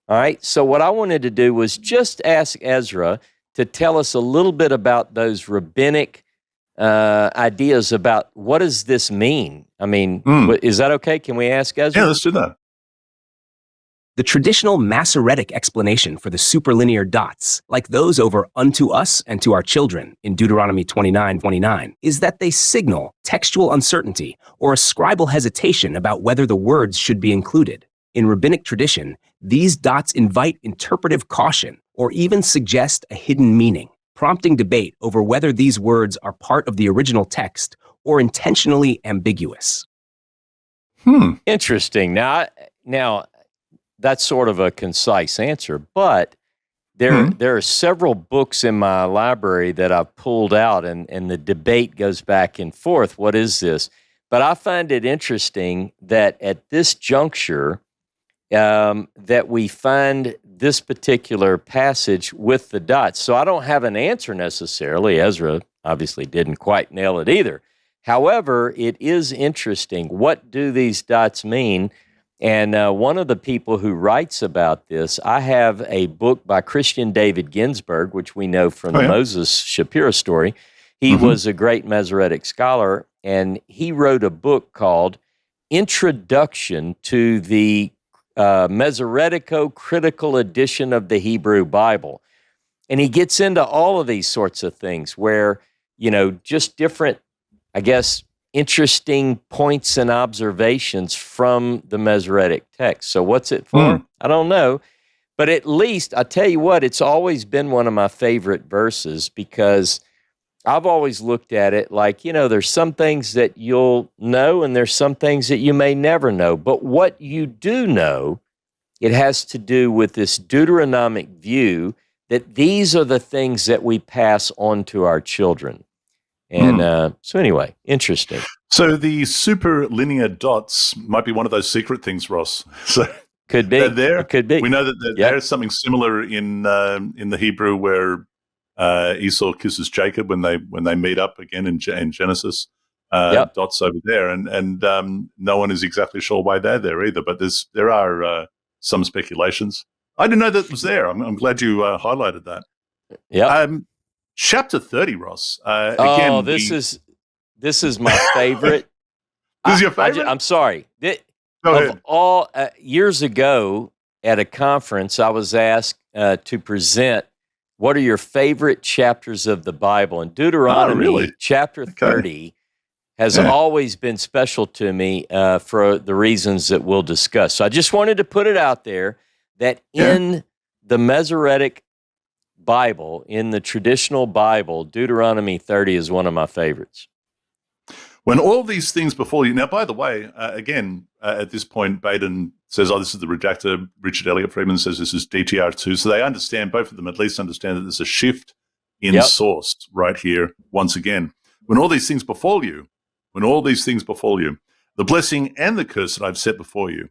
All right. So what I wanted to do was just ask Ezra to tell us a little bit about those rabbinic ideas about what does this mean? I mean, is that okay? Can we ask Ezra? Yeah, let's do that. The traditional Masoretic explanation for the superlinear dots, like those over unto us and to our children in Deuteronomy 29:29, is that they signal textual uncertainty or a scribal hesitation about whether the words should be included. In rabbinic tradition, these dots invite interpretive caution or even suggest a hidden meaning, prompting debate over whether these words are part of the original text or intentionally ambiguous. Interesting. Now, that's sort of a concise answer, but there are several books in my library that I've pulled out, and the debate goes back and forth. What is this? But I find it interesting that at this juncture, that we find this particular passage with the dots. So I don't have an answer necessarily. Ezra obviously didn't quite nail it either. However, it is interesting. What do these dots mean? And one of the people who writes about this, I have a book by Christian David Ginsburg, which we know from the Moses Shapiro story. He was a great Masoretic scholar, and he wrote a book called Introduction to the Masoretico-critical edition of the Hebrew Bible. And he gets into all of these sorts of things where, just different, I guess, interesting points and observations from the Masoretic text. So what's it for? I don't know. But at least, I tell you what, it's always been one of my favorite verses, because I've always looked at it like, there's some things that you'll know and there's some things that you may never know. But what you do know, it has to do with this Deuteronomic view that these are the things that we pass on to our children. And so anyway, interesting. So the superlinear dots might be one of those secret things, Ross. So could be. There. It could be. We know that there's something similar in the Hebrew where Esau kisses Jacob when they meet up again in Genesis. Dots over there, and no one is exactly sure why they're there either. But there are some speculations. I didn't know that was there. I'm glad you highlighted that. Yeah. Chapter 30, Ross. Again, this is my favorite. This is your favorite? I'm sorry. Of all years ago, at a conference, I was asked to present what are your favorite chapters of the Bible. And Deuteronomy chapter 30 has always been special to me for the reasons that we'll discuss. So I just wanted to put it out there that in the Masoretic Bible, in the traditional Bible, Deuteronomy 30 is one of my favorites. When all these things befall you. Now, by the way, again, at this point, Baden says, this is the redactor. Richard Elliott Friedman says this is DTR2. So they understand, both of them at least understand that there's a shift in source right here once again. When all these things befall you, the blessing and the curse that I've set before you,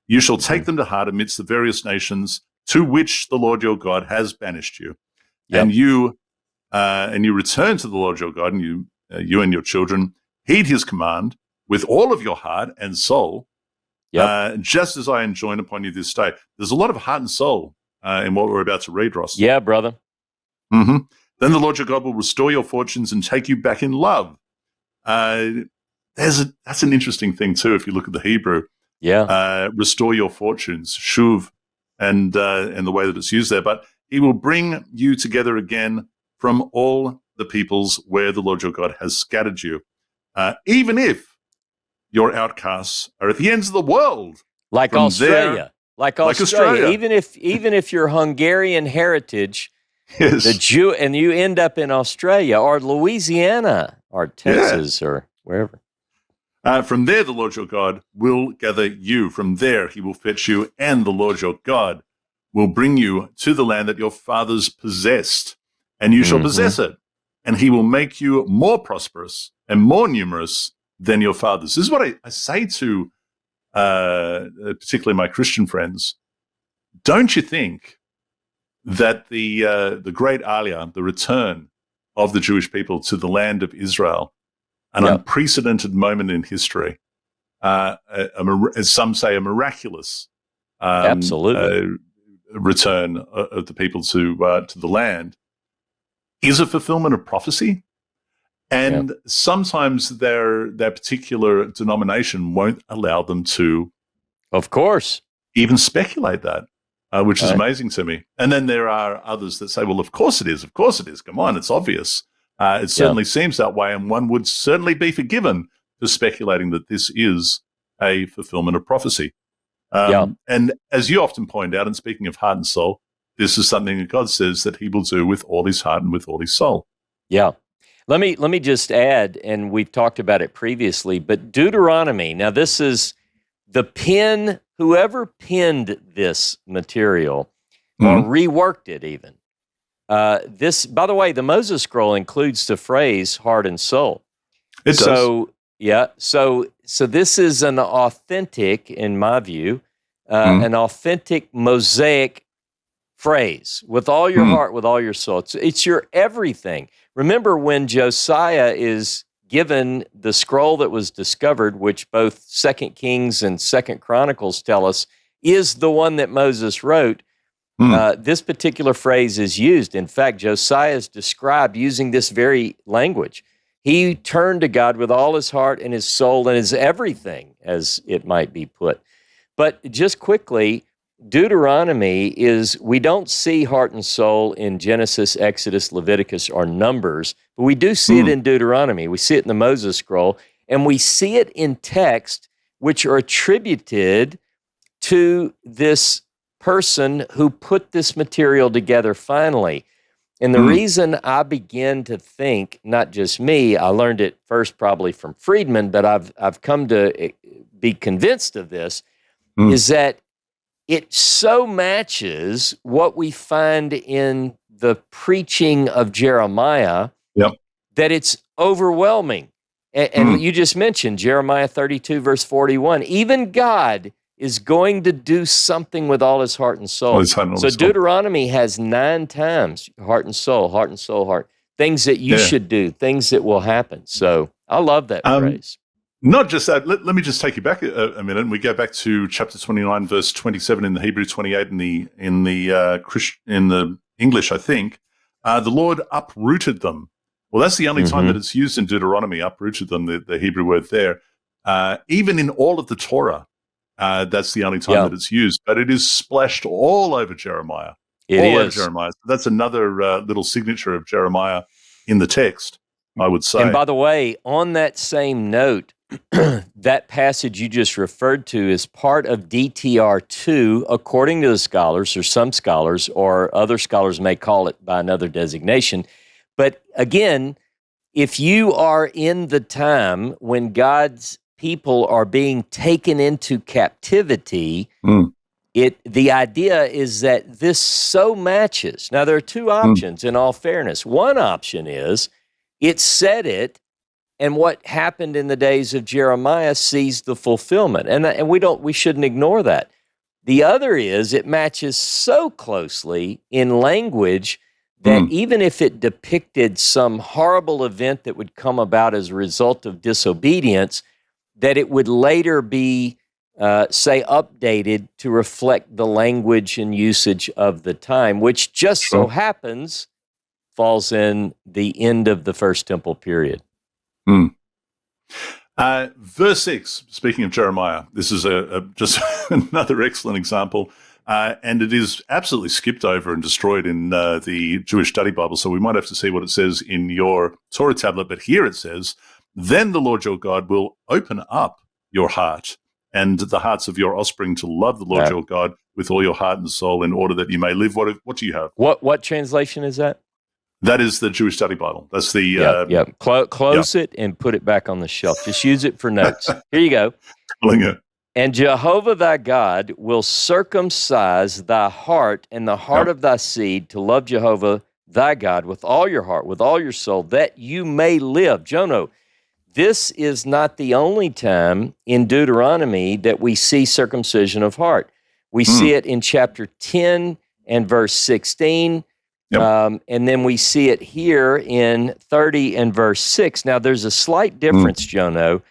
you shall take them to heart amidst the various nations to which the Lord your God has banished you. And you return to the Lord your God, and you and your children heed his command with all of your heart and soul, just as I enjoin upon you this day. There's a lot of heart and soul in what we're about to read, Ross. Yeah, brother. Mm-hmm. Then the Lord your God will restore your fortunes and take you back in love. That's an interesting thing too, if you look at the Hebrew. Restore your fortunes, shuv, and the way that it's used there. But he will bring you together again from all the peoples where the Lord your God has scattered you. Even if your outcasts are at the ends of the world, like Australia, even if you're Hungarian heritage, the Jew, and you end up in Australia or Louisiana or Texas or wherever. From there, the Lord your God will gather you. From there, he will fetch you, and the Lord your God will bring you to the land that your fathers possessed, and you shall possess it. And he will make you more prosperous and more numerous than your fathers. This is what I say to particularly my Christian friends. Don't you think that the great Aliyah, the return of the Jewish people to the land of Israel, an unprecedented moment in history, as some say, a miraculous return of the people to the land, is a fulfillment of prophecy? And sometimes their particular denomination won't allow them to, of course, even speculate that, which is amazing to me. And then there are others that say, well, of course it is. Of course it is. Come on, it's obvious. It certainly seems that way, and one would certainly be forgiven for speculating that this is a fulfillment of prophecy. And as you often point out, and speaking of heart and soul, this is something that God says that he will do with all his heart and with all his soul. Yeah. Let me just add, and we've talked about it previously, but Deuteronomy, now this is whoever penned this material or reworked it even. This, by the way, the Moses Scroll includes the phrase heart and soul. It does. So this is an authentic, in my view, an authentic Mosaic phrase, with all your heart, with all your soul. It's your everything. Remember when Josiah is given the scroll that was discovered, which both 2 Kings and 2 Chronicles tell us is the one that Moses wrote, this particular phrase is used. In fact, Josiah is described using this very language. He turned to God with all his heart and his soul and his everything, as it might be put. But just quickly, Deuteronomy we don't see heart and soul in Genesis, Exodus, Leviticus, or Numbers, but we do see it in Deuteronomy. We see it in the Moses Scroll, and we see it in text which are attributed to this person who put this material together finally. And the reason I begin to think, not just me, I learned it first probably from Friedman, but I've come to be convinced of this, is that it so matches what we find in the preaching of Jeremiah that it's overwhelming. And you just mentioned Jeremiah 32, verse 41. Even God is going to do something with all his heart and soul. So Deuteronomy has 9 times heart and soul, heart and soul, heart. Things that you should do, things that will happen. So I love that phrase. Not just that. Let me just take you back a minute, and we go back to chapter 29, verse 27 in the Hebrew, 28 in the English, I think. The Lord uprooted them. Well, that's the only time that it's used in Deuteronomy. Uprooted them, the Hebrew word there. Even in all of the Torah, that's the only time that it's used. But it is splashed all over Jeremiah. Over Jeremiah. So that's another little signature of Jeremiah in the text, I would say. And by the way, on that same note, that passage you just referred to is part of DTR2, according to the scholars, or some scholars, or other scholars may call it by another designation. But again, if you are in the time when God's people are being taken into captivity, the idea is that this so matches. Now, there are two options in all fairness. One option is it said it, and what happened in the days of Jeremiah sees the fulfillment. And we shouldn't ignore that. The other is it matches so closely in language that even if it depicted some horrible event that would come about as a result of disobedience, that it would later be, say, updated to reflect the language and usage of the time, which just so happens falls in the end of the First Temple period. Verse 6, speaking of Jeremiah, this is just another excellent example. And it is absolutely skipped over and destroyed in the Jewish Study Bible. So we might have to see what it says in your Torah tablet. But here it says, "Then the Lord your God will open up your heart and the hearts of your offspring to love the Lord your God with all your heart and soul, in order that you may live." What do you have? What translation is that? That is the Jewish Study Bible. That's the... Close it and put it back on the shelf. Just use it for notes. Here you go. "And Jehovah thy God will circumcise thy heart and the heart of thy seed to love Jehovah thy God with all your heart, with all your soul, that you may live." Jono, this is not the only time in Deuteronomy that we see circumcision of heart. We see it in chapter 10 and verse 16, and then we see it here in 30 and verse 6. Now, there's a slight difference, Jono.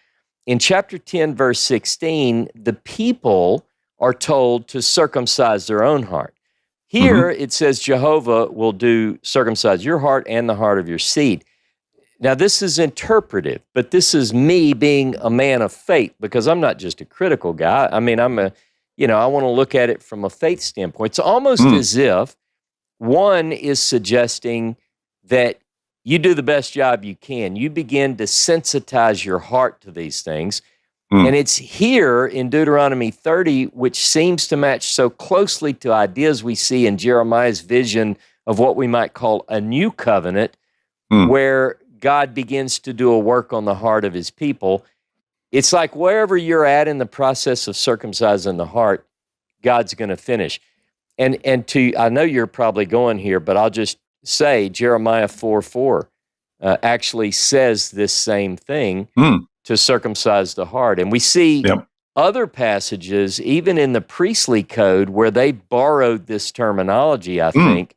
In chapter 10, verse 16, the people are told to circumcise their own heart. Here, it says Jehovah will circumcise your heart and the heart of your seed. Now, this is interpretive, but this is me being a man of faith, because I'm not just a critical guy. I mean, I want to look at it from a faith standpoint. It's almost as if one is suggesting that you do the best job you can. You begin to sensitize your heart to these things. And it's here in Deuteronomy 30, which seems to match so closely to ideas we see in Jeremiah's vision of what we might call a new covenant, where God begins to do a work on the heart of his people. It's like wherever you're at in the process of circumcising the heart, God's going to finish. And I know you're probably going here, but I'll just say Jeremiah 4:4 actually says this same thing, to circumcise the heart. And we see other passages, even in the priestly code, where they borrowed this terminology, I think,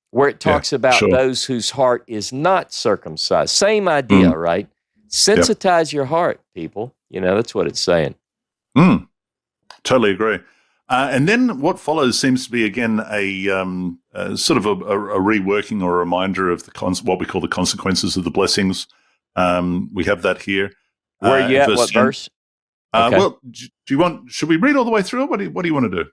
where it talks about those whose heart is not circumcised. Same idea, right? Sensitize your heart, people. That's what it's saying. Totally agree. And then what follows seems to be, again, a sort of a reworking or a reminder of what we call the consequences of the blessings. We have that here. Where are you at? What verse? Okay. Well, should we read all the way through it? What do you want to do?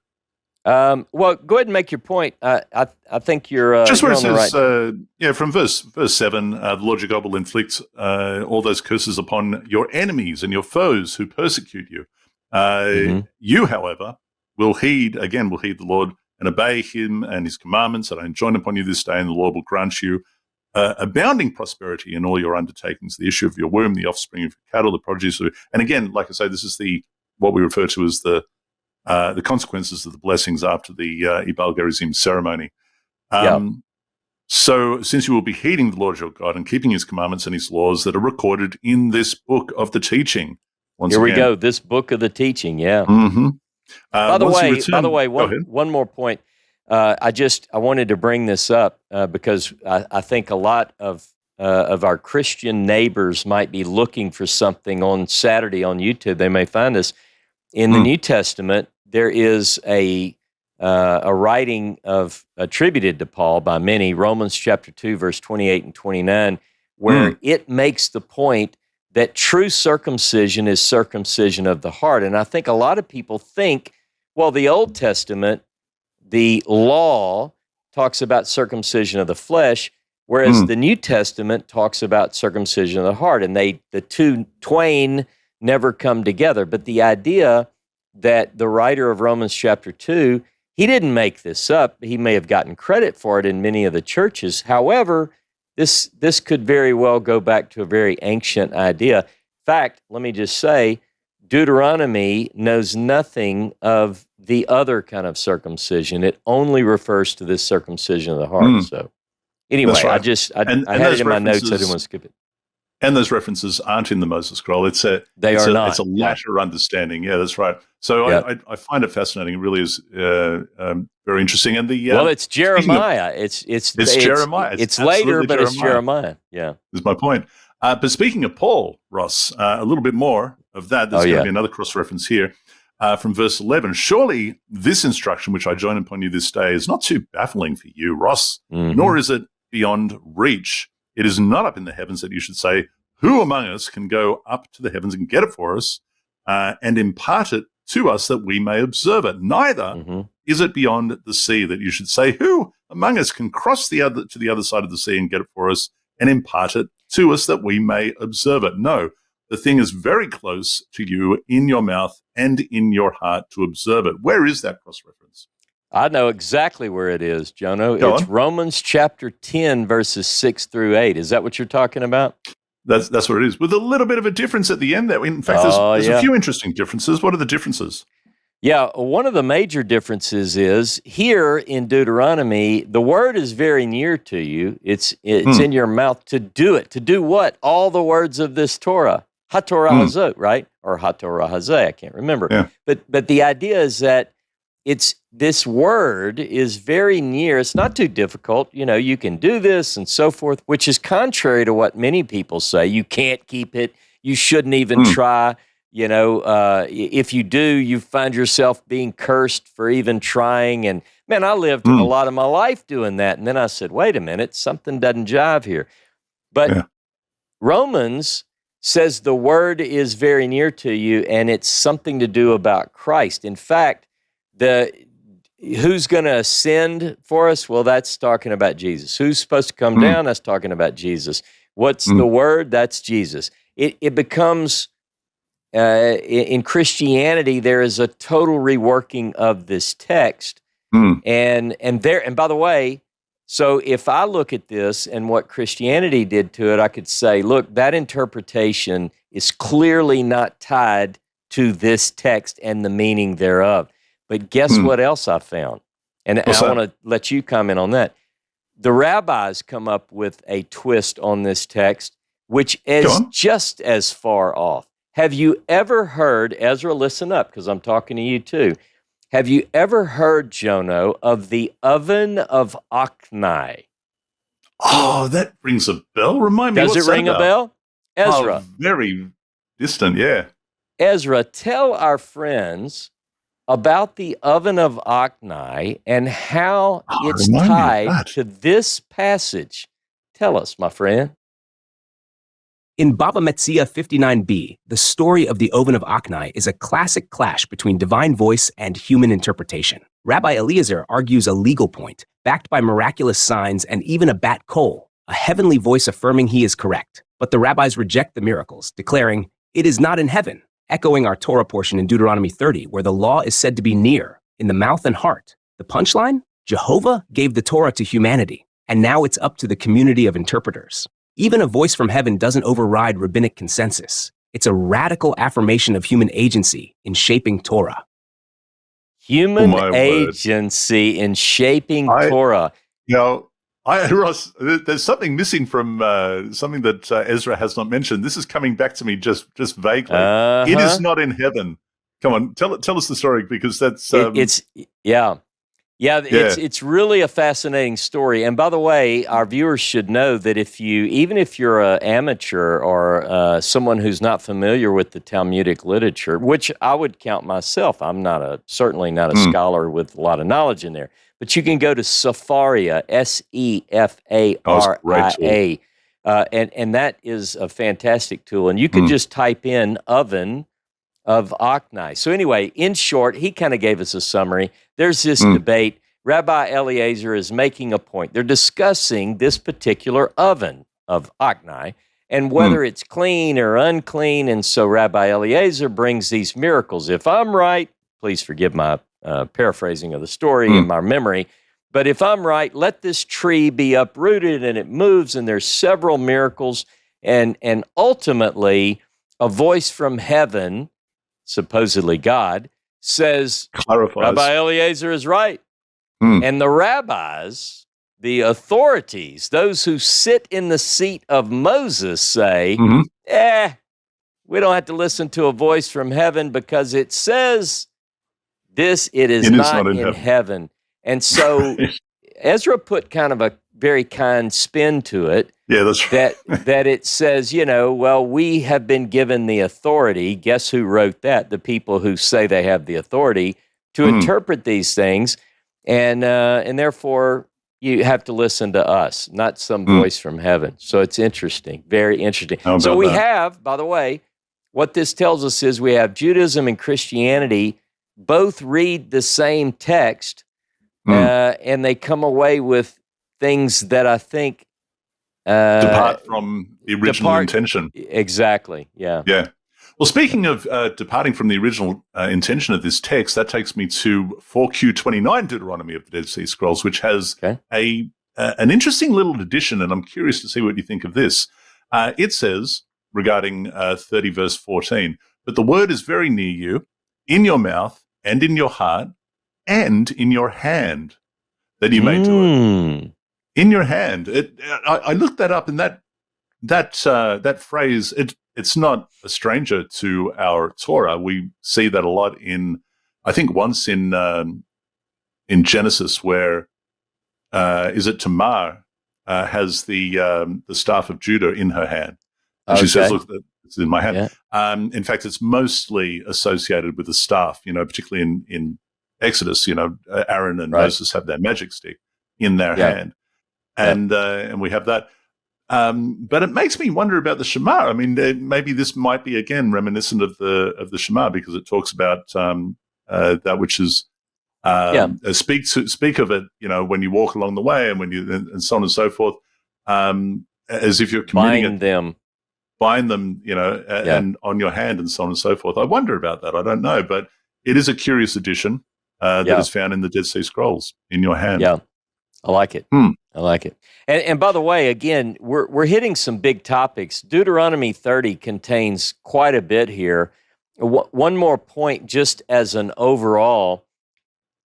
Well, go ahead and make your point. I think you're just where it says, right. From verse 7, the Lord your God will inflict all those curses upon your enemies and your foes who persecute you. You, however, will heed the Lord and obey him and his commandments that I enjoin upon you this day, and the Lord will grant you abounding prosperity in all your undertakings, the issue of your womb, the offspring of your cattle, the produce of, and again, like I say, this is what we refer to as the consequences of the blessings after the Ibal Gerizim ceremony. So since you will be heeding the Lord your God and keeping his commandments and his laws that are recorded in this book of the teaching. Here we go, this book of the teaching, By the way, one more point. I wanted to bring this up because I think a lot of our Christian neighbors might be looking for something on Saturday on YouTube. They may find us in the New Testament. There is a writing attributed to Paul by many, Romans chapter 2, verse 28 and 29, where it makes the point that true circumcision is circumcision of the heart. And I think a lot of people think, well, the Old Testament, the law talks about circumcision of the flesh, whereas the New Testament talks about circumcision of the heart, and the two twain never come together. But the idea that the writer of Romans chapter 2, he didn't make this up. He may have gotten credit for it in many of the churches. However, this could very well go back to a very ancient idea. In fact, let me just say, Deuteronomy knows nothing of the other kind of circumcision. It only refers to this circumcision of the heart. So anyway, right. I had it in my notes. I didn't want to skip it. And those references aren't in the Moses Scroll. It's a latter understanding. Yeah, that's right. So I find it fascinating. It really is very interesting. And it's Jeremiah. It's Jeremiah. It's later, but it's Jeremiah. Yeah, is my point. But speaking of Paul, Ross, a little bit more of that. There's going to be another cross-reference here from verse 11. Surely this instruction, which I join upon you this day, is not too baffling for you, Ross, nor is it beyond reach. It is not up in the heavens that you should say, who among us can go up to the heavens and get it for us and impart it to us that we may observe it? Neither is it beyond the sea that you should say, who among us can cross to the other side of the sea and get it for us and impart it to us that we may observe it? No, the thing is very close to you, in your mouth and in your heart, to observe it. Where is that cross-reference? I know exactly where it is, Jono. It's Romans chapter 10, verses 6 through 8. Is that what you're talking about? That's what it is, with a little bit of a difference at the end there. In fact, there's a few interesting differences. What are the differences? Yeah, one of the major differences is here in Deuteronomy, the word is very near to you. It's in your mouth to do it. To do what? All the words of this Torah. HaTorah Hazot, right? Or HaTorah Hazeh, I can't remember. Yeah. But the idea is that this word is very near. It's not too difficult. You can do this and so forth, which is contrary to what many people say. You can't keep it. You shouldn't even try. If you do, you find yourself being cursed for even trying. And man, I lived a lot of my life doing that. And then I said, wait a minute, something doesn't jive here. But Romans says the word is very near to you, and it's something to do about Christ. In fact, who's going to ascend for us? Well, that's talking about Jesus. Who's supposed to come down? That's talking about Jesus. What's the word? That's Jesus. It becomes, in Christianity, there is a total reworking of this text. And by the way, so if I look at this and what Christianity did to it, I could say, look, that interpretation is clearly not tied to this text and the meaning thereof. But guess what else I found? And I want to let you comment on that. The rabbis come up with a twist on this text, which is just as far off. Have you ever heard, Ezra, listen up, because I'm talking to you too. Have you ever heard, Jono, of the oven of Achnai? Oh, that rings a bell. Remind me. Does it ring a bell? Ezra. Oh, very distant, yeah. Ezra, tell our friends about the oven of Achnai and how it's tied to this passage. Tell us, my friend. In Baba Metzia 59b, the story of the oven of Achnai is a classic clash between divine voice and human interpretation. Rabbi Eliezer argues a legal point, backed by miraculous signs and even a bat kol, a heavenly voice affirming he is correct. But the rabbis reject the miracles, declaring, "It is not in heaven," echoing our Torah portion in Deuteronomy 30, where the law is said to be near, in the mouth and heart. The punchline? Jehovah gave the Torah to humanity, and now it's up to the community of interpreters. Even a voice from heaven doesn't override rabbinic consensus. It's a radical affirmation of human agency in shaping Torah. Human agency in shaping Torah. Ross, there's something missing from something that Ezra has not mentioned. This is coming back to me just vaguely. It is not in heaven. Come on, tell us the story, because that's it's really a fascinating story. And by the way, our viewers should know that even if you're an amateur or someone who's not familiar with the Talmudic literature, which I would count myself, I'm certainly not a scholar with a lot of knowledge in there. But you can go to Sepharia, Sefaria, And that is a fantastic tool. And you could just type in oven of Achnai. So anyway, in short, he kind of gave us a summary. There's this debate. Rabbi Eliezer is making a point. They're discussing this particular oven of Achnai and whether it's clean or unclean. And so Rabbi Eliezer brings these miracles. If I'm right, please forgive my paraphrasing of the story and my memory, but if I'm right, let this tree be uprooted and it moves, and there's several miracles, and ultimately a voice from heaven, supposedly God, says, clarifies. Rabbi Eliezer is right. And the rabbis, the authorities, those who sit in the seat of Moses say, we don't have to listen to a voice from heaven because it says this, it is not in heaven. And so Ezra put kind of a very kind spin to it. Yeah, that's right. that it says, well, we have been given the authority. Guess who wrote that? The people who say they have the authority to interpret these things. And therefore, you have to listen to us, not some voice from heaven. So it's interesting, very interesting. So we have, by the way, what this tells us is we have Judaism and Christianity both read the same text, and they come away with things that I think depart from the original intention. Exactly, yeah. Yeah. Well, speaking of departing from the original intention of this text, that takes me to 4Q29 Deuteronomy of the Dead Sea Scrolls, which has an interesting little addition, and I'm curious to see what you think of this. It says, regarding 30 verse 14, but the word is very near you, in your mouth and in your heart and in your hand, that you may do it. In your hand. I looked that up, and that phrase, it's not a stranger to our Torah. We see that a lot I think once in Genesis, where is it Tamar has the staff of Judah in her hand. And she says, look, it's in my hand. Yeah. In fact, it's mostly associated with the staff, particularly in Exodus, Aaron and Moses have their magic stick in their hand. And we have that. But it makes me wonder about the Shema. I mean, maybe this might be, again, reminiscent of the Shema, because it talks about that which is speak of it, when you walk along the way, and when you and so on and so forth, as if you're committing bind them, and on your hand, and so on and so forth. I wonder about that. I don't know, but it is a curious addition that is found in the Dead Sea Scrolls, in your hand. Yeah, I like it. I like it. And by the way, again, we're hitting some big topics. Deuteronomy 30 contains quite a bit here. One more point, just as an overall.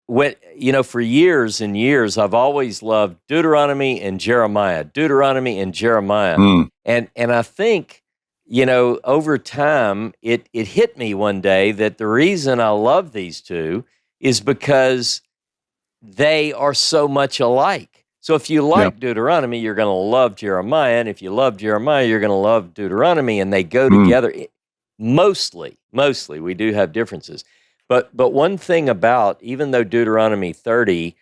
For years and years, I've always loved Deuteronomy and Jeremiah. And I think, over time, it hit me one day that the reason I love these two is because they are so much alike. So if you like Deuteronomy, you're going to love Jeremiah. And if you love Jeremiah, you're going to love Deuteronomy. And they go together. Mostly. We do have differences. But one thing about, even though Deuteronomy 30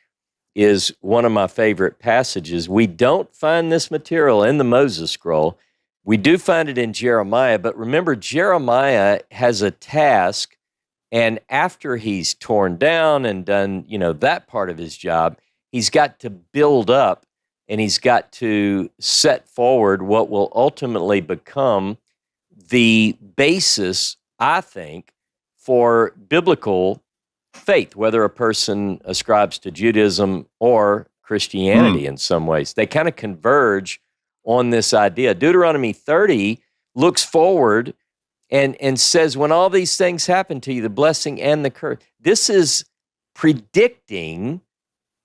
is one of my favorite passages, we don't find this material in the Moses scroll. We do find it in Jeremiah. But remember, Jeremiah has a task. And after he's torn down and done, that part of his job, he's got to build up, and he's got to set forward what will ultimately become the basis, I think, for biblical faith, whether a person ascribes to Judaism or Christianity in some ways. They kind of converge on this idea. Deuteronomy 30 looks forward and says, when all these things happen to you, the blessing and the curse, this is predicting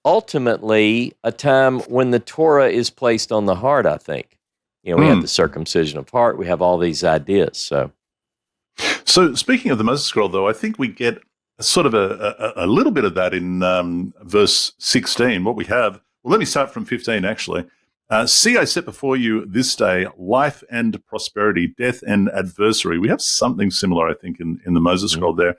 ultimately a time when the Torah is placed on the heart, I think. We have the circumcision of heart. We have all these ideas. So speaking of the Moses scroll, though, I think we get sort of a little bit of that in verse 16. What we have, well, let me start from 15, actually. See, I set before you this day life and prosperity, death and adversary. We have something similar, I think, in the Moses scroll there.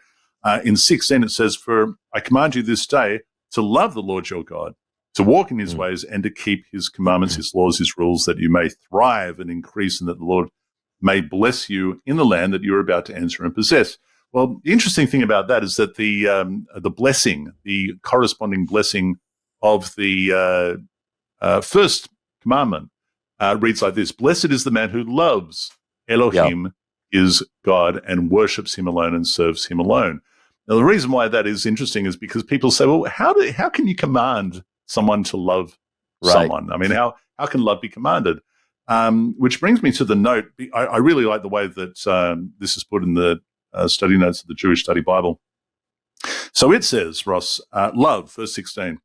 In 16, it says, for I command you this day to love the Lord your God, to walk in his ways and to keep his commandments, his laws, his rules, that you may thrive and increase, and that the Lord may bless you in the land that you're about to enter and possess. Well, the interesting thing about that is that the blessing, the corresponding blessing of the first commandment reads like this: "Blessed is the man who loves Elohim, is God, and worships him alone and serves him alone." Now, the reason why that is interesting is because people say, well, how can you command someone to love someone? I mean, how can love be commanded? Which brings me to the note. I really like the way that this is put in the study notes of the Jewish Study Bible. So it says, Ross, love, verse 16,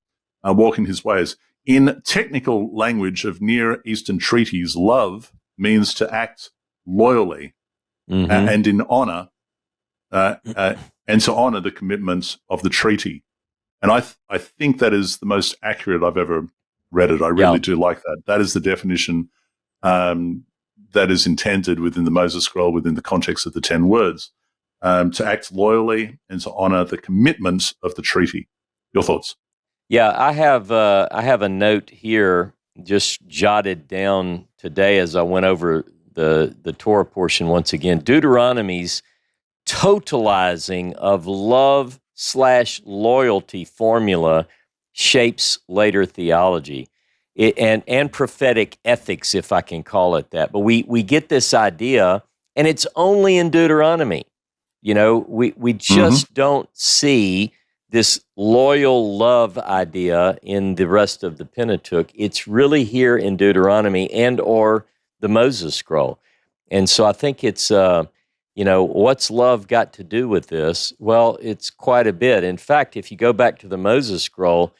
walk in his ways. In technical language of Near Eastern treaties, love means to act loyally and in honor, and to honor the commitments of the treaty. And I think that is the most accurate I've ever read it. I really do like that. That is the definition that is intended within the Moses Scroll, within the context of the 10 words, to act loyally and to honor the commitments of the treaty. Your thoughts? Yeah, I have a note here just jotted down today as I went over the Torah portion once again. Deuteronomy's totalizing of love/loyalty formula shapes later theology and prophetic ethics, if I can call it that. But we get this idea, and it's only in Deuteronomy. You know, we just don't see this loyal love idea in the rest of the Pentateuch. It's really here in Deuteronomy and or the Moses Scroll. And so I think it's, what's love got to do with this? Well, it's quite a bit. In fact, if you go back to the Moses Scroll,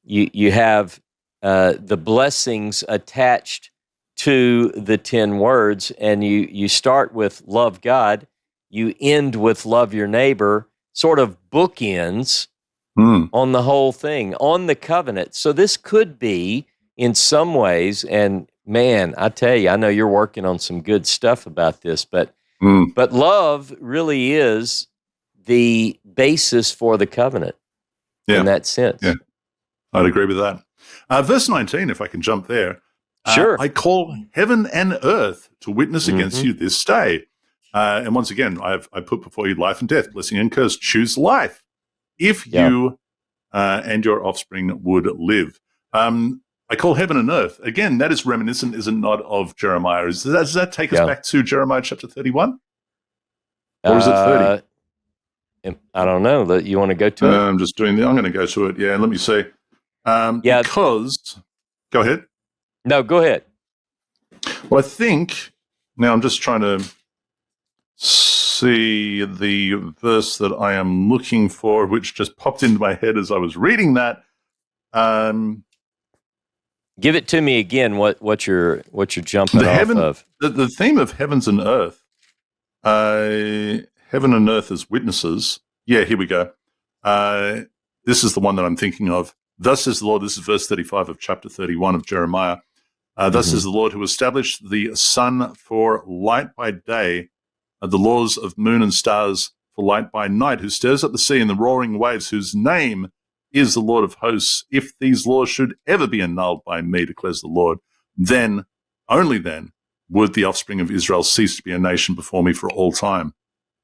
you have the blessings attached to the 10 words, and you start with love God, you end with love your neighbor, sort of bookends on the whole thing, on the covenant. So this could be, in some ways, and man, I tell you, I know you're working on some good stuff about this, but love really is the basis for the covenant in that sense. Yeah, I'd agree with that. Verse 19, if I can jump there. Sure. I call heaven and earth to witness against you this day. And once again, I put before you life and death, blessing and curse. Choose life if you and your offspring would live. I call heaven and earth. Again, that is reminiscent, is it not, of Jeremiah? Does that take us back to Jeremiah chapter 31? Or is it 30? I don't know. You want to go to it? I'm going to go to it. Yeah, let me see. Because, go ahead. No, go ahead. Well, I think, now I'm just trying to see the verse that I am looking for, which just popped into my head as I was reading that. Give it to me again. What you're jumping off of? The theme of heavens and earth, heaven and earth as witnesses. Yeah, here we go. This is the one that I'm thinking of. Thus says the Lord. This is verse 35 of chapter 31 of Jeremiah. Thus says the Lord, who established the sun for light by day, the laws of moon and stars for light by night, who stirs up the sea and the roaring waves, whose name is the Lord of hosts. If these laws should ever be annulled by me, declares the Lord, then, only then, would the offspring of Israel cease to be a nation before me for all time.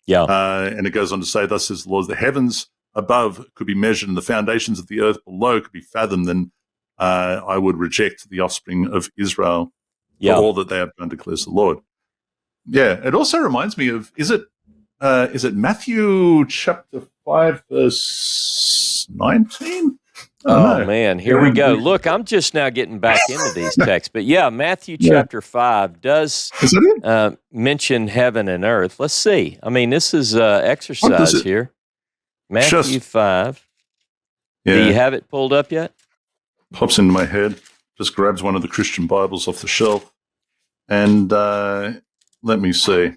Yeah. And it goes on to say, thus says the Lord, the heavens above could be measured and the foundations of the earth below could be fathomed, then I would reject the offspring of Israel for all that they have done, declares the Lord. Yeah, it also reminds me of, is it Matthew chapter 5, verse 19? Oh, man, here we go. Look, I'm just now getting back into these texts. But yeah, Matthew chapter 5 does mention heaven and earth. Let's see. I mean, this is exercise here. Matthew 5. Yeah. Do you have it pulled up yet? Pops into my head. Just grabs one of the Christian Bibles off the shelf. And let me see.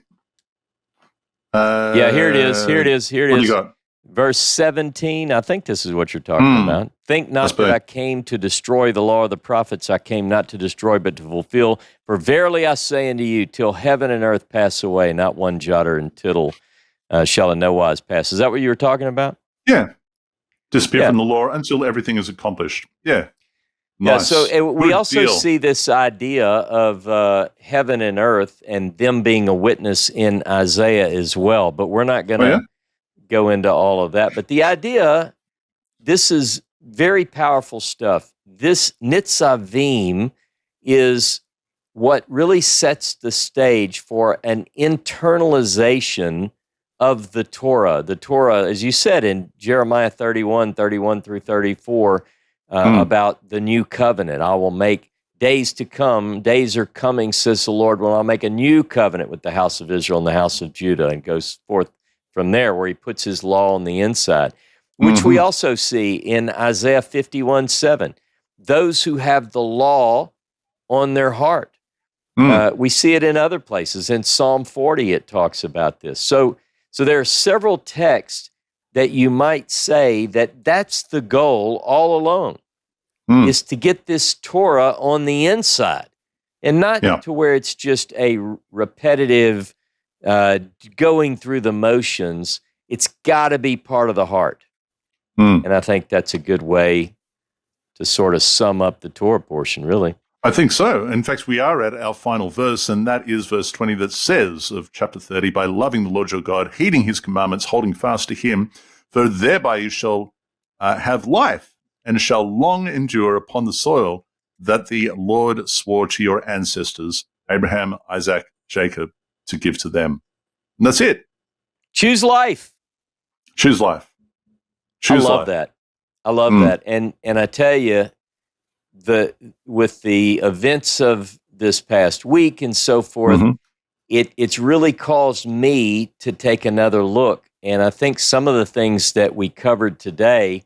Yeah, here it is. Here it is. What do you got? Verse 17, I think this is what you're talking about. Think not that I came to destroy the law of the prophets. I came not to destroy, but to fulfill. For verily I say unto you, till heaven and earth pass away, not one jot or tittle shall in no wise pass. Is that what you were talking about? Yeah. Disappear from the law until everything is accomplished. Yeah. Nice. Yeah, so we Good also deal. see this idea of heaven and earth and them being a witness in Isaiah as well, but we're not going to go into all of that. But the idea, this is very powerful stuff. This Nitzavim is what really sets the stage for an internalization of the Torah. The Torah, as you said in Jeremiah 31 through 34, about the new covenant. I will make days to come, days are coming, says the Lord, when I'll make a new covenant with the house of Israel and the house of Judah, and goes forth from there, where he puts his law on the inside, which we also see in Isaiah 51:7. Those who have the law on their heart. We see it in other places. In Psalm 40, it talks about this. So there are several texts that you might say that that's the goal all along, is to get this Torah on the inside, and not to where it's just a repetitive going through the motions. It's got to be part of the heart. And I think that's a good way to sort of sum up the Torah portion, really. I think so. In fact, we are at our final verse, and that is verse 20 that says of chapter 30, by loving the Lord your God, heeding his commandments, holding fast to him, for thereby you shall have life and shall long endure upon the soil that the Lord swore to your ancestors, Abraham, Isaac, Jacob, to give to them. And that's it. Choose life. Choose life. Choose I love life. that. I love that. And I tell you, with the events of this past week and so forth, it's really caused me to take another look. And I think some of the things that we covered today,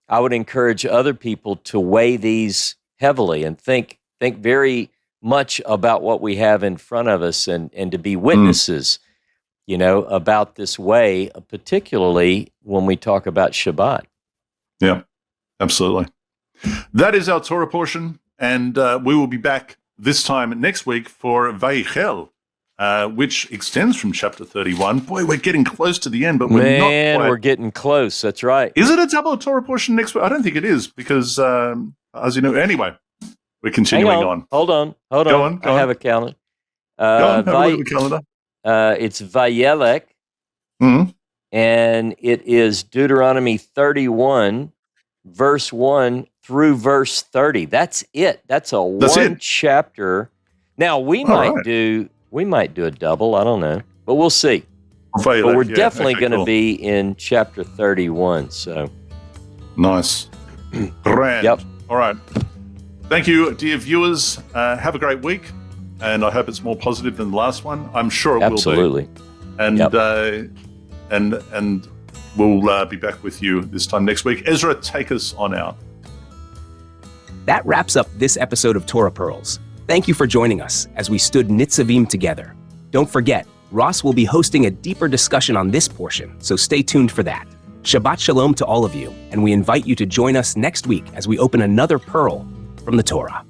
I would encourage other people to weigh these heavily and think very much about what we have in front of us, and to be witnesses, about this way, particularly when we talk about Shabbat. Yeah, absolutely. That is our Torah portion, and we will be back this time next week for Vayichel, which extends from chapter 31. Boy, we're getting close to the end, but we're not quite. We're getting close. That's right. Is it a double Torah portion next week? I don't think it is, because, as you know, anyway, we're continuing on. Hold on. Go on. I have a calendar. Go on, have a look at the calendar. It's Vayelech, and it is Deuteronomy 31, verse 1 through verse 30. That's it. That's one chapter. Now we might do a double. I don't know, but we'll see. But we're definitely going to be in chapter 31. So nice. Grand. Yep. All right. Thank you, dear viewers. Have a great week, and I hope it's more positive than the last one. I'm sure it will be. Absolutely. And and we'll be back with you this time next week. Ezra, take us on out. That wraps up this episode of Torah Pearls. Thank you for joining us as we stood Nitzavim together. Don't forget, Ross will be hosting a deeper discussion on this portion, so stay tuned for that. Shabbat Shalom to all of you, and we invite you to join us next week as we open another pearl from the Torah.